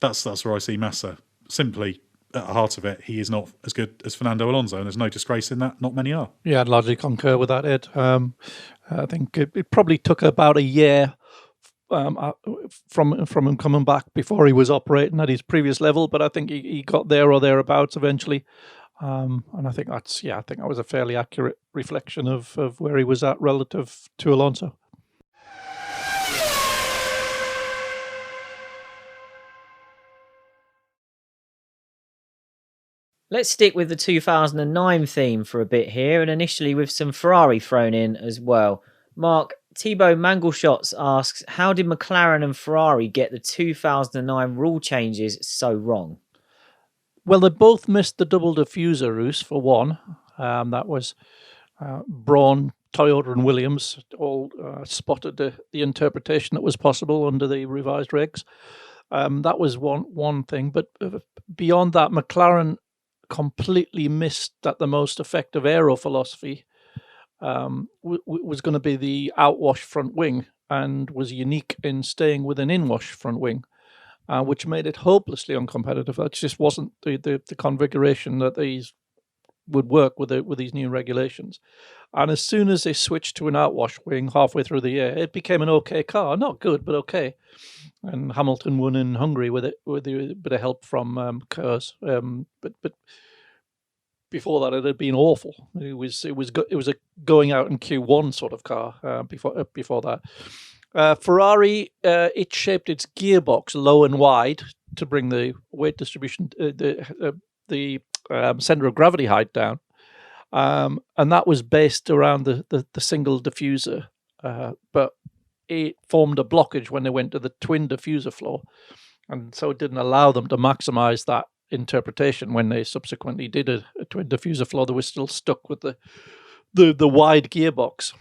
Speaker 3: that's where I see Massa. Simply at the heart of it, he is not as good as Fernando Alonso, and there's no disgrace in that. Not many are.
Speaker 2: Yeah, I'd largely concur with that, Ed. I think it probably took about a year from him coming back before he was operating at his previous level, but I think he got there or thereabouts eventually. And I think that was a fairly accurate reflection of where he was at relative to Alonso.
Speaker 1: Let's stick with the 2009 theme for a bit here, and initially with some Ferrari thrown in as well. Mark, Thibaut Mangleshots asks, how did McLaren and Ferrari get the 2009 rule changes so wrong?
Speaker 2: Well, they both missed the double diffuser ruse for one. That was Brawn, Toyota and Williams all spotted the interpretation that was possible under the revised regs. That was one thing. But beyond that, McLaren completely missed that the most effective aero philosophy was going to be the outwash front wing, and was unique in staying with an inwash front wing, which made it hopelessly uncompetitive. That just wasn't the configuration that these would work with these new regulations. And as soon as they switched to an outwash wing halfway through the year, it became an okay car. Not good, but okay. And Hamilton won in Hungary with a bit of help from Kers. But before that, it had been awful. It was a going out in Q1 sort of car before that. Ferrari, it shaped its gearbox low and wide to bring the weight distribution, the center of gravity height down, and that was based around the single diffuser. But it formed a blockage when they went to the twin diffuser floor, and so it didn't allow them to maximize that interpretation. When they subsequently did a twin diffuser floor, they were still stuck with the wide gearbox.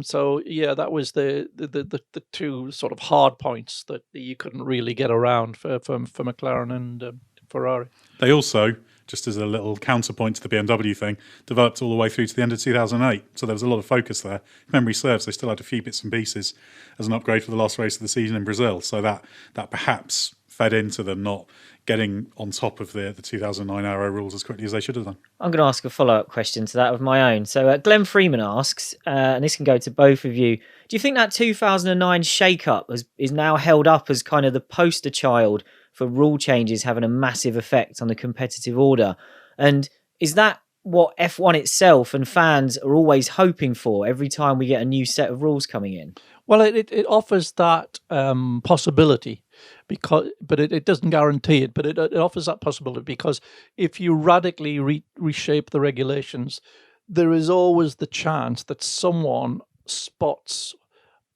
Speaker 2: So yeah, that was the two sort of hard points that you couldn't really get around for McLaren and Ferrari.
Speaker 3: They also, just as a little counterpoint to the BMW thing, developed all the way through to the end of 2008. So there was a lot of focus there. If memory serves, they still had a few bits and pieces as an upgrade for the last race of the season in Brazil. So that perhaps fed into them not getting on top of the 2009 aero rules as quickly as they should have done.
Speaker 1: I'm going to ask a follow-up question to that of my own. So Glenn Freeman asks, and this can go to both of you, do you think that 2009 shake-up is now held up as kind of the poster child for rule changes having a massive effect on the competitive order? And is that what F1 itself and fans are always hoping for every time we get a new set of rules coming in?
Speaker 2: Well, it offers that possibility, but it doesn't guarantee it. But it offers that possibility because if you radically reshape the regulations, there is always the chance that someone spots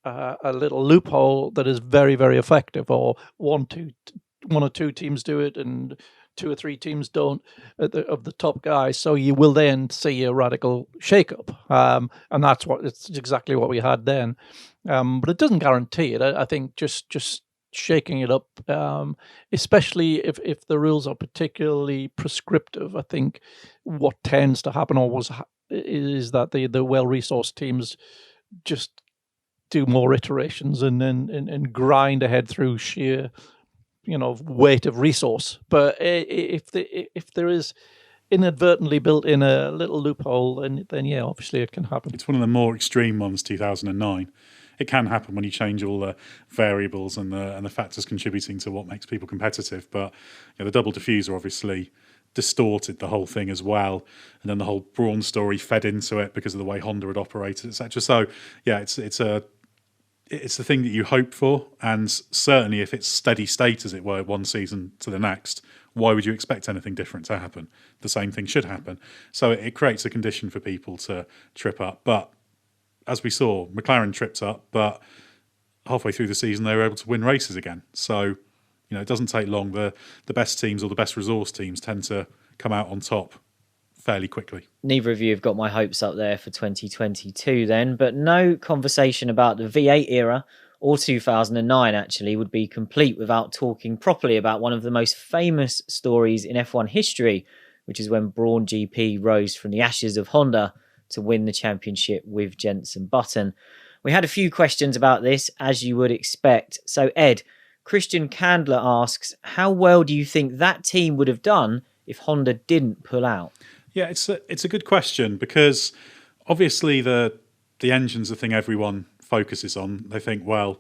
Speaker 2: a little loophole that is very, very effective, or one or two teams do it and two or three teams don't of the top guys. So you will then see a radical shake-up, and it's exactly what we had then. But it doesn't guarantee it. I think just shaking it up, especially if the rules are particularly prescriptive, I think what tends to happen is that the well-resourced teams just do more iterations and grind ahead through sheer weight of resource. But if there is inadvertently built in a little loophole, then yeah, obviously it can happen.
Speaker 3: It's one of the more extreme ones, 2009. It can happen when you change all the variables and the factors contributing to what makes people competitive. But the double diffuser obviously distorted the whole thing as well, and then the whole Brawn story fed into it because of the way Honda had operated, etc. So yeah, it's the thing that you hope for, and certainly if it's steady state, as it were, one season to the next, why would you expect anything different to happen? The same thing should happen. So it creates a condition for people to trip up. But as we saw, McLaren tripped up, but halfway through the season they were able to win races again. So it doesn't take long. The best teams or the best resource teams tend to come out on top fairly quickly.
Speaker 1: Neither of you have got my hopes up there for 2022 then, but no conversation about the V8 era or 2009 actually would be complete without talking properly about one of the most famous stories in F1 history, which is when Brawn GP rose from the ashes of Honda to win the championship with Jenson Button. We had a few questions about this, as you would expect. So, Ed, Christian Candler asks, how well do you think that team would have done if Honda didn't pull out?
Speaker 3: Yeah, it's a good question, because obviously the engine's the thing everyone focuses on. They think, well,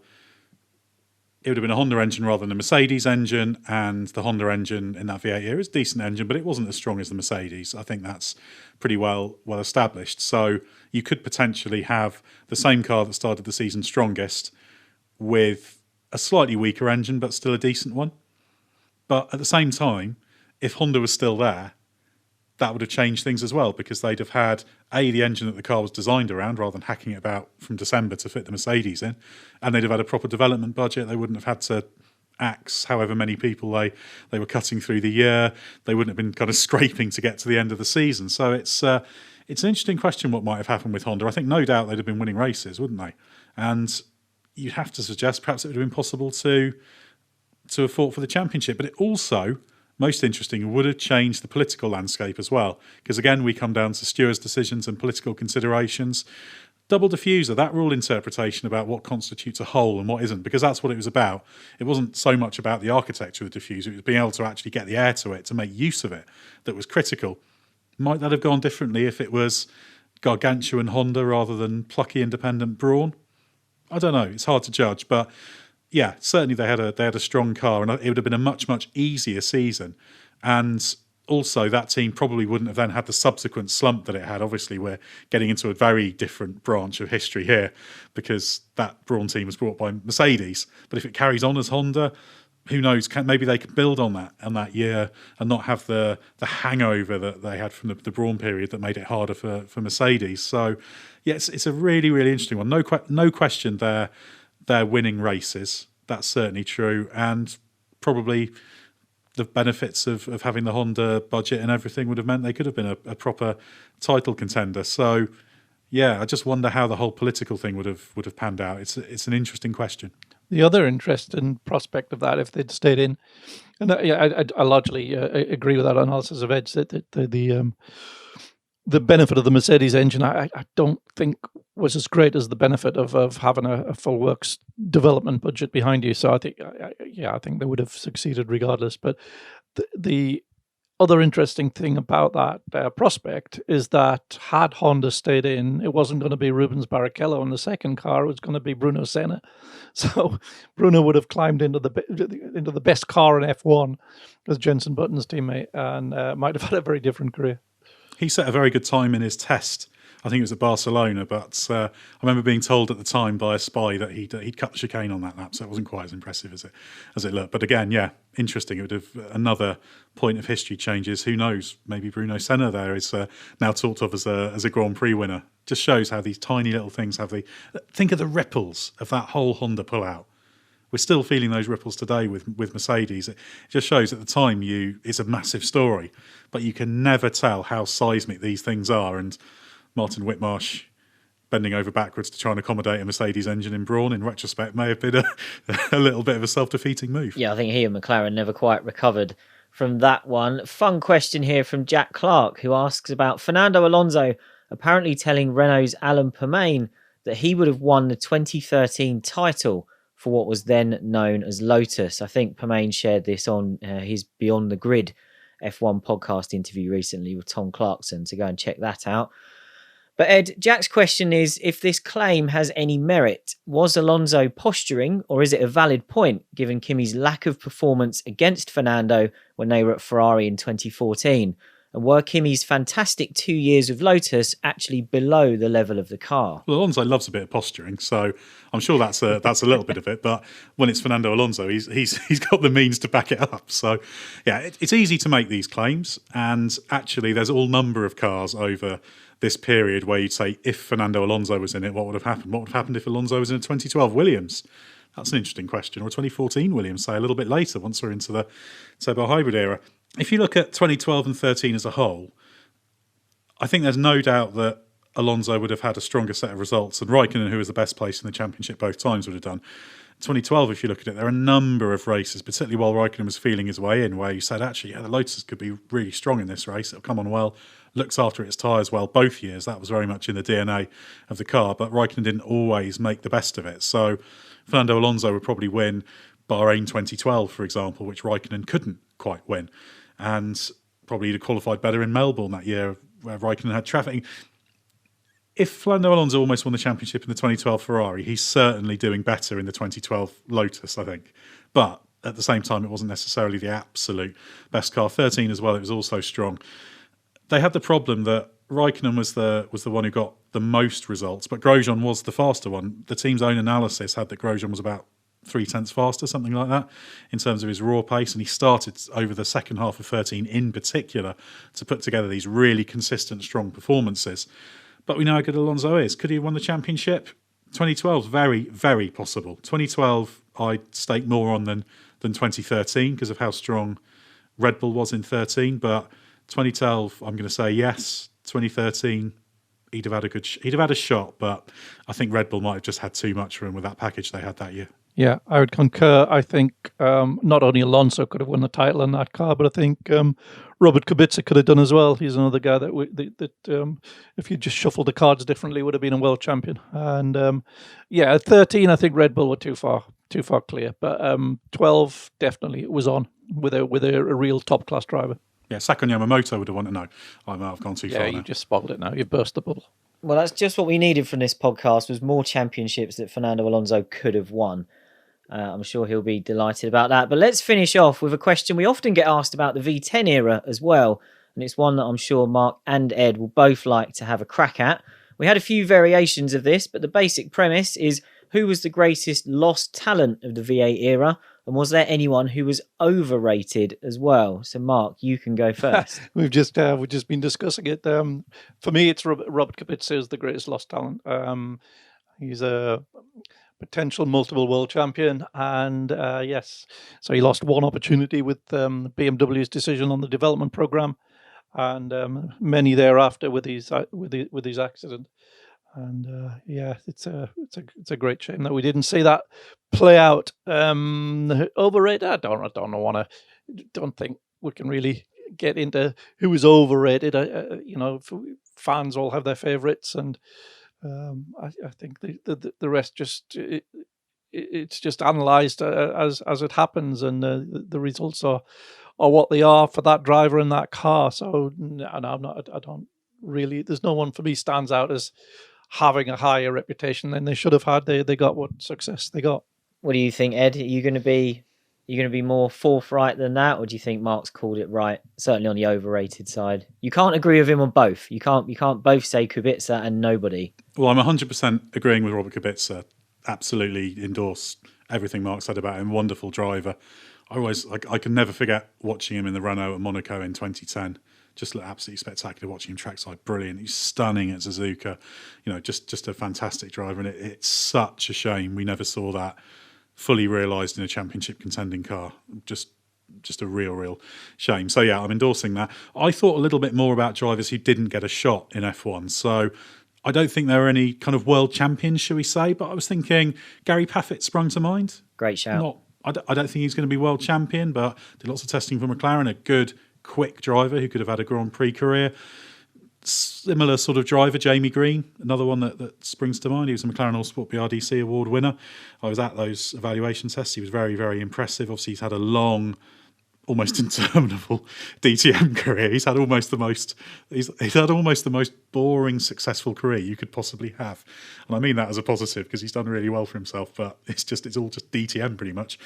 Speaker 3: it would have been a Honda engine rather than a Mercedes engine, and the Honda engine in that V8 era is a decent engine, but it wasn't as strong as the Mercedes. I think that's pretty well established. So you could potentially have the same car that started the season strongest with a slightly weaker engine, but still a decent one. But at the same time, if Honda was still there, that would have changed things as well, because they'd have had the engine that the car was designed around, rather than hacking it about from December to fit the Mercedes in, and they'd have had a proper development budget. They wouldn't have had to axe however many people they were cutting through the year. They wouldn't have been kind of scraping to get to the end of the season. So it's an interesting question what might have happened with Honda. I think no doubt they'd have been winning races, wouldn't they? And you'd have to suggest perhaps it would have been possible to have fought for the championship. But it also, most interesting, would have changed the political landscape as well. Because again, we come down to stewards' decisions and political considerations. Double diffuser, that rule interpretation about what constitutes a hole and what isn't, because that's what it was about. It wasn't so much about the architecture of the diffuser, it was being able to actually get the air to it, to make use of it, that was critical. Might that have gone differently if it was gargantuan Honda rather than plucky independent Brawn? I don't know, it's hard to judge, but yeah, certainly they had a strong car, and it would have been a much, much easier season. And also, that team probably wouldn't have then had the subsequent slump that it had. Obviously, we're getting into a very different branch of history here, because that Brawn team was brought by Mercedes. But if it carries on as Honda, who knows? Maybe they could build on that year and not have the hangover that they had from the Brawn period that made it harder for Mercedes. So, yeah, it's a really, really interesting one. No question they're winning races. That's certainly true. And probably the benefits of having the Honda budget and everything would have meant they could have been a proper title contender. So, yeah, I just wonder how the whole political thing would have panned out. It's an interesting question.
Speaker 2: The other interesting prospect of that, if they'd stayed in, and I largely agree with that analysis of Ed's, that the benefit of the Mercedes engine, I don't think was as great as the benefit of having a full works development budget behind you. So I think they would have succeeded regardless. But the other interesting thing about that prospect is that had Honda stayed in, it wasn't going to be Rubens Barrichello in the second car; it was going to be Bruno Senna. So Bruno would have climbed into the best car in F1 as Jenson Button's teammate, and might have had a very different career.
Speaker 3: He set a very good time in his test. I think it was at Barcelona, but I remember being told at the time by a spy that he'd cut the chicane on that lap, so it wasn't quite as impressive as it looked. But again, yeah, interesting. It would have another point of history changes. Who knows? Maybe Bruno Senna there is now talked of as a Grand Prix winner. Just shows how these tiny little things have think of the ripples of that whole Honda pullout. We're still feeling those ripples today with Mercedes. It just shows at the time it's a massive story, but you can never tell how seismic these things are. And Martin Whitmarsh bending over backwards to try and accommodate a Mercedes engine in Brawn, in retrospect, may have been a little bit of a self-defeating move.
Speaker 1: Yeah, I think he and McLaren never quite recovered from that one. Fun question here from Jack Clark, who asks about Fernando Alonso apparently telling Renault's Alain Permain that he would have won the 2013 title for what was then known as Lotus. I think Permain shared this on his Beyond the Grid F1 podcast interview recently with Tom Clarkson, so go and check that out. But Ed, Jack's question is, if this claim has any merit, was Alonso posturing, or is it a valid point given Kimi's lack of performance against Fernando when they were at Ferrari in 2014? And were Kimi's fantastic 2 years of Lotus actually below the level of the car?
Speaker 3: Well, Alonso loves a bit of posturing, so I'm sure that's a little bit of it. But when it's Fernando Alonso, he's got the means to back it up. So, yeah, it's easy to make these claims. And actually, there's all number of cars over this period where you'd say, if Fernando Alonso was in it, what would have happened? What would have happened if Alonso was in a 2012 Williams? That's an interesting question. Or a 2014 Williams, say, a little bit later, once we're into the turbo hybrid era. If you look at 2012 and 13 as a whole, I think there's no doubt that Alonso would have had a stronger set of results, and Raikkonen, who was the best place in the championship both times, would have done. 2012, if you look at it, there are a number of races, particularly while Raikkonen was feeling his way in, where you said, actually, the Lotus could be really strong in this race. It'll come on well, looks after its tyres well both years. That was very much in the DNA of the car, but Raikkonen didn't always make the best of it. So Fernando Alonso would probably win Bahrain 2012, for example, which Raikkonen couldn't quite win. And probably he'd have qualified better in Melbourne that year, where Raikkonen had traffic. If Fernando Alonso almost won the championship in the 2012 Ferrari, he's certainly doing better in the 2012 Lotus, I think. But at the same time, it wasn't necessarily the absolute best car. 13 as well, it was also strong. They had the problem that Raikkonen was the one who got the most results, but Grosjean was the faster one. The team's own analysis had that Grosjean was about 0.3 faster, something like that, in terms of his raw pace. And he started over the second half of 13 in particular to put together these really consistent, strong performances. But we know how good Alonso is. Could he have won the championship? 2012 is very, very possible. 2012, I'd stake more on than 2013 because of how strong Red Bull was in 13. But 2012, I'm going to say yes. 2013, he'd have had a shot, but I think Red Bull might have just had too much for him with that package they had that year.
Speaker 2: Yeah, I would concur. I think not only Alonso could have won the title in that car, but I think Robert Kubica could have done as well. He's another guy that if you just shuffled the cards differently, would have been a world champion. And at 13, I think Red Bull were too far clear. But 12, definitely, it was on with a real top class driver.
Speaker 3: Yeah, Sakon Yamamoto would have won it. No, I might have gone too far.
Speaker 2: Yeah, you just spoiled it now. You burst the bubble.
Speaker 1: Well, that's just what we needed from this podcast, was more championships that Fernando Alonso could have won. I'm sure he'll be delighted about that. But let's finish off with a question we often get asked about the V10 era as well. And it's one that I'm sure Mark and Ed will both like to have a crack at. We had a few variations of this, but the basic premise is, who was the greatest lost talent of the V8 era? And was there anyone who was overrated as well? So, Mark, you can go first.
Speaker 2: We've just been discussing it. For me, it's Robert Kubica is the greatest lost talent. He's a potential multiple world champion, and yes, so he lost one opportunity with BMW's decision on the development program, and many thereafter with his accident. And it's a great shame that we didn't see that play out. Overrated? I don't think we can really get into who is overrated. Fans all have their favourites, and I think the rest it's just analysed as it happens, and the results are what they are for that driver in that car. So I don't really. There's no one for me stands out as having a higher reputation than they should have had. They got what success they got.
Speaker 1: What do you think, Ed? Are you going to be more forthright than that, or do you think Mark's called it right? Certainly on the overrated side. You can't agree with him on both. You can't both say Kubica and nobody.
Speaker 3: Well, I'm 100% agreeing with Robert Kubica. Absolutely endorse everything Mark said about him. Wonderful driver. I can never forget watching him in the Renault at Monaco in 2010. Just looked absolutely spectacular watching him trackside. Brilliant. He's stunning at Suzuka. Just a fantastic driver. And it's such a shame we never saw that fully realised in a championship contending car. Just a real shame. So yeah, I'm endorsing that. I thought a little bit more about drivers who didn't get a shot in F1. So I don't think there are any kind of world champions, shall we say, but I was thinking Gary Paffett sprung to mind.
Speaker 1: Great shout.
Speaker 3: I don't think he's going to be world champion, but did lots of testing for McLaren. A good, quick driver who could have had a Grand Prix career. Similar sort of driver, Jamie Green, another one that springs to mind. He was a McLaren All Sport BRDC award winner. I was at those evaluation tests. He was very, very impressive. Obviously, he's had a long, almost interminable DTM career. He's had almost the most boring, successful career you could possibly have. And I mean that as a positive because he's done really well for himself, but it's all just DTM pretty much.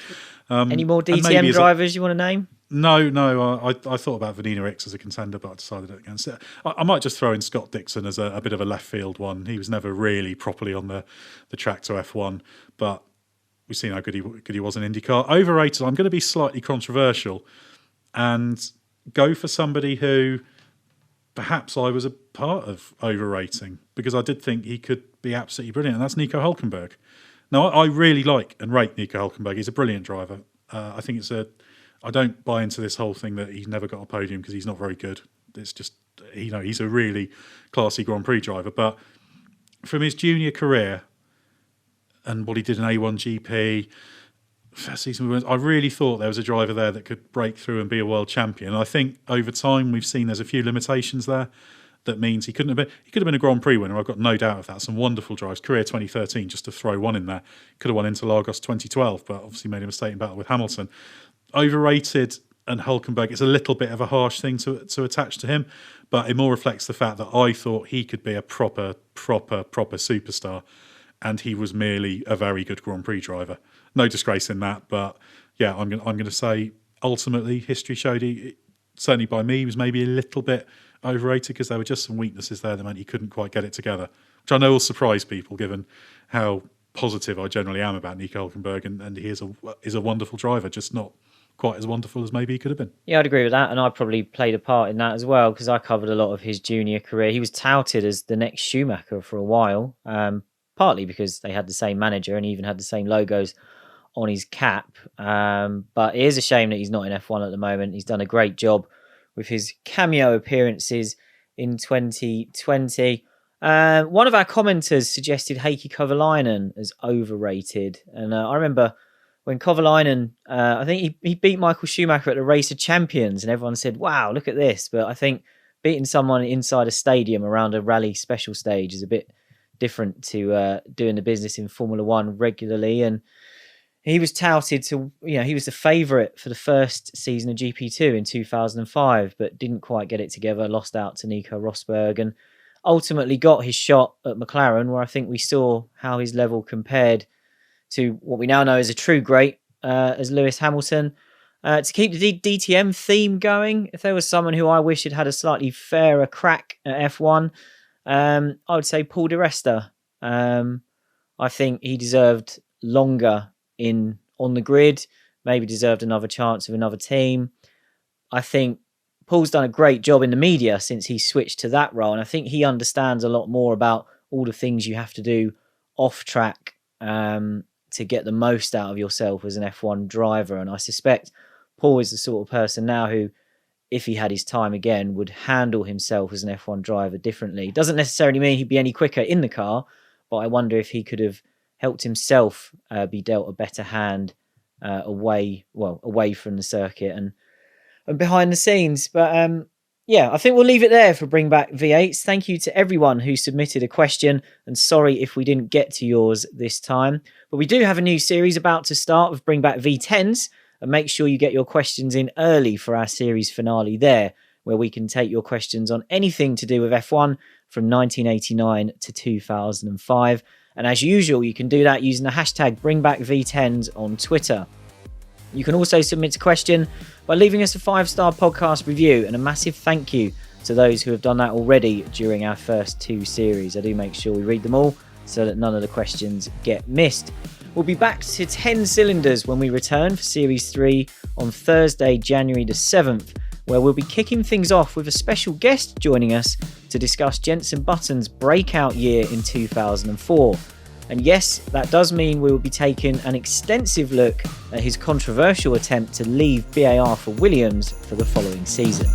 Speaker 1: Any more DTM drivers you want to name?
Speaker 3: No. I thought about Vanina Ricks as a contender, but I decided against it. I might just throw in Scott Dixon as a bit of a left field one. He was never really properly on the track to F1, but we've seen how good he was in IndyCar. Overrated, I'm going to be slightly controversial and go for somebody who perhaps I was a part of overrating because I did think he could be absolutely brilliant, and that's Nico Hülkenberg. Now, I really like and rate Nico Hülkenberg. He's a brilliant driver. I think I don't buy into this whole thing that he's never got a podium because he's not very good. It's just, he's a really classy Grand Prix driver. But from his junior career and what he did in A1 GP. First season we went, I really thought there was a driver there that could break through and be a world champion. And I think over time we've seen there's a few limitations there. That means he could have been a Grand Prix winner. I've got no doubt of that. Some wonderful drives. Career 2013, just to throw one in there. Could have won Interlagos 2012, but obviously made a mistake in battle with Hamilton. Overrated, and Hülkenberg, it's a little bit of a harsh thing to attach to him, but it more reflects the fact that I thought he could be a proper superstar, and he was merely a very good Grand Prix driver. No disgrace in that, but yeah, I'm going to say ultimately history showed he, certainly by me, he was maybe a little bit overrated because there were just some weaknesses there that meant he couldn't quite get it together, which I know will surprise people given how positive I generally am about Nico Hülkenberg, and he is a wonderful driver, just not quite as wonderful as maybe he could have been.
Speaker 1: Yeah, I'd agree with that, and I probably played a part in that as well because I covered a lot of his junior career. He was touted as the next Schumacher for a while, partly because they had the same manager and even had the same logos on his cap. But it is a shame that he's not in F1 at the moment. He's done a great job with his cameo appearances in 2020. One of our commenters suggested Heikki Kovalainen as overrated, and I remember when Kovalainen, I think he beat Michael Schumacher at the Race of Champions, and everyone said, wow, look at this. But I think beating someone inside a stadium around a rally special stage is a bit different to doing the business in Formula One regularly. And he was touted to, he was the favourite for the first season of GP2 in 2005, but didn't quite get it together, lost out to Nico Rosberg, and ultimately got his shot at McLaren, where I think we saw how his level compared to what we now know as a true great, as Lewis Hamilton. To keep the DTM theme going, if there was someone who I wish had a slightly fairer crack at F1, I would say Paul di Resta. I think he deserved longer on the grid, maybe deserved another chance with another team. I think Paul's done a great job in the media since he switched to that role, and I think he understands a lot more about all the things you have to do off track to get the most out of yourself as an F1 driver. And I suspect Paul is the sort of person now who, if he had his time again, would handle himself as an F1 driver differently. Doesn't necessarily mean he'd be any quicker in the car, but I wonder if he could have helped himself be dealt a better hand away from the circuit and behind the scenes. But yeah, I think we'll leave it there for Bring Back V8s. Thank you to everyone who submitted a question, and sorry if we didn't get to yours this time. But we do have a new series about to start with Bring Back V10s, and make sure you get your questions in early for our series finale there, where we can take your questions on anything to do with F1 from 1989 to 2005. And as usual, you can do that using the hashtag BringBackV10s on Twitter. You can also submit a question by leaving us a 5-star podcast review, and a massive thank you to those who have done that already during our first 2 series. I do make sure we read them all so that none of the questions get missed. We'll be back to 10 cylinders when we return for Series 3 on Thursday, January the 7th, where we'll be kicking things off with a special guest joining us to discuss Jenson Button's breakout year in 2004. And yes, that does mean we will be taking an extensive look at his controversial attempt to leave BAR for Williams for the following season.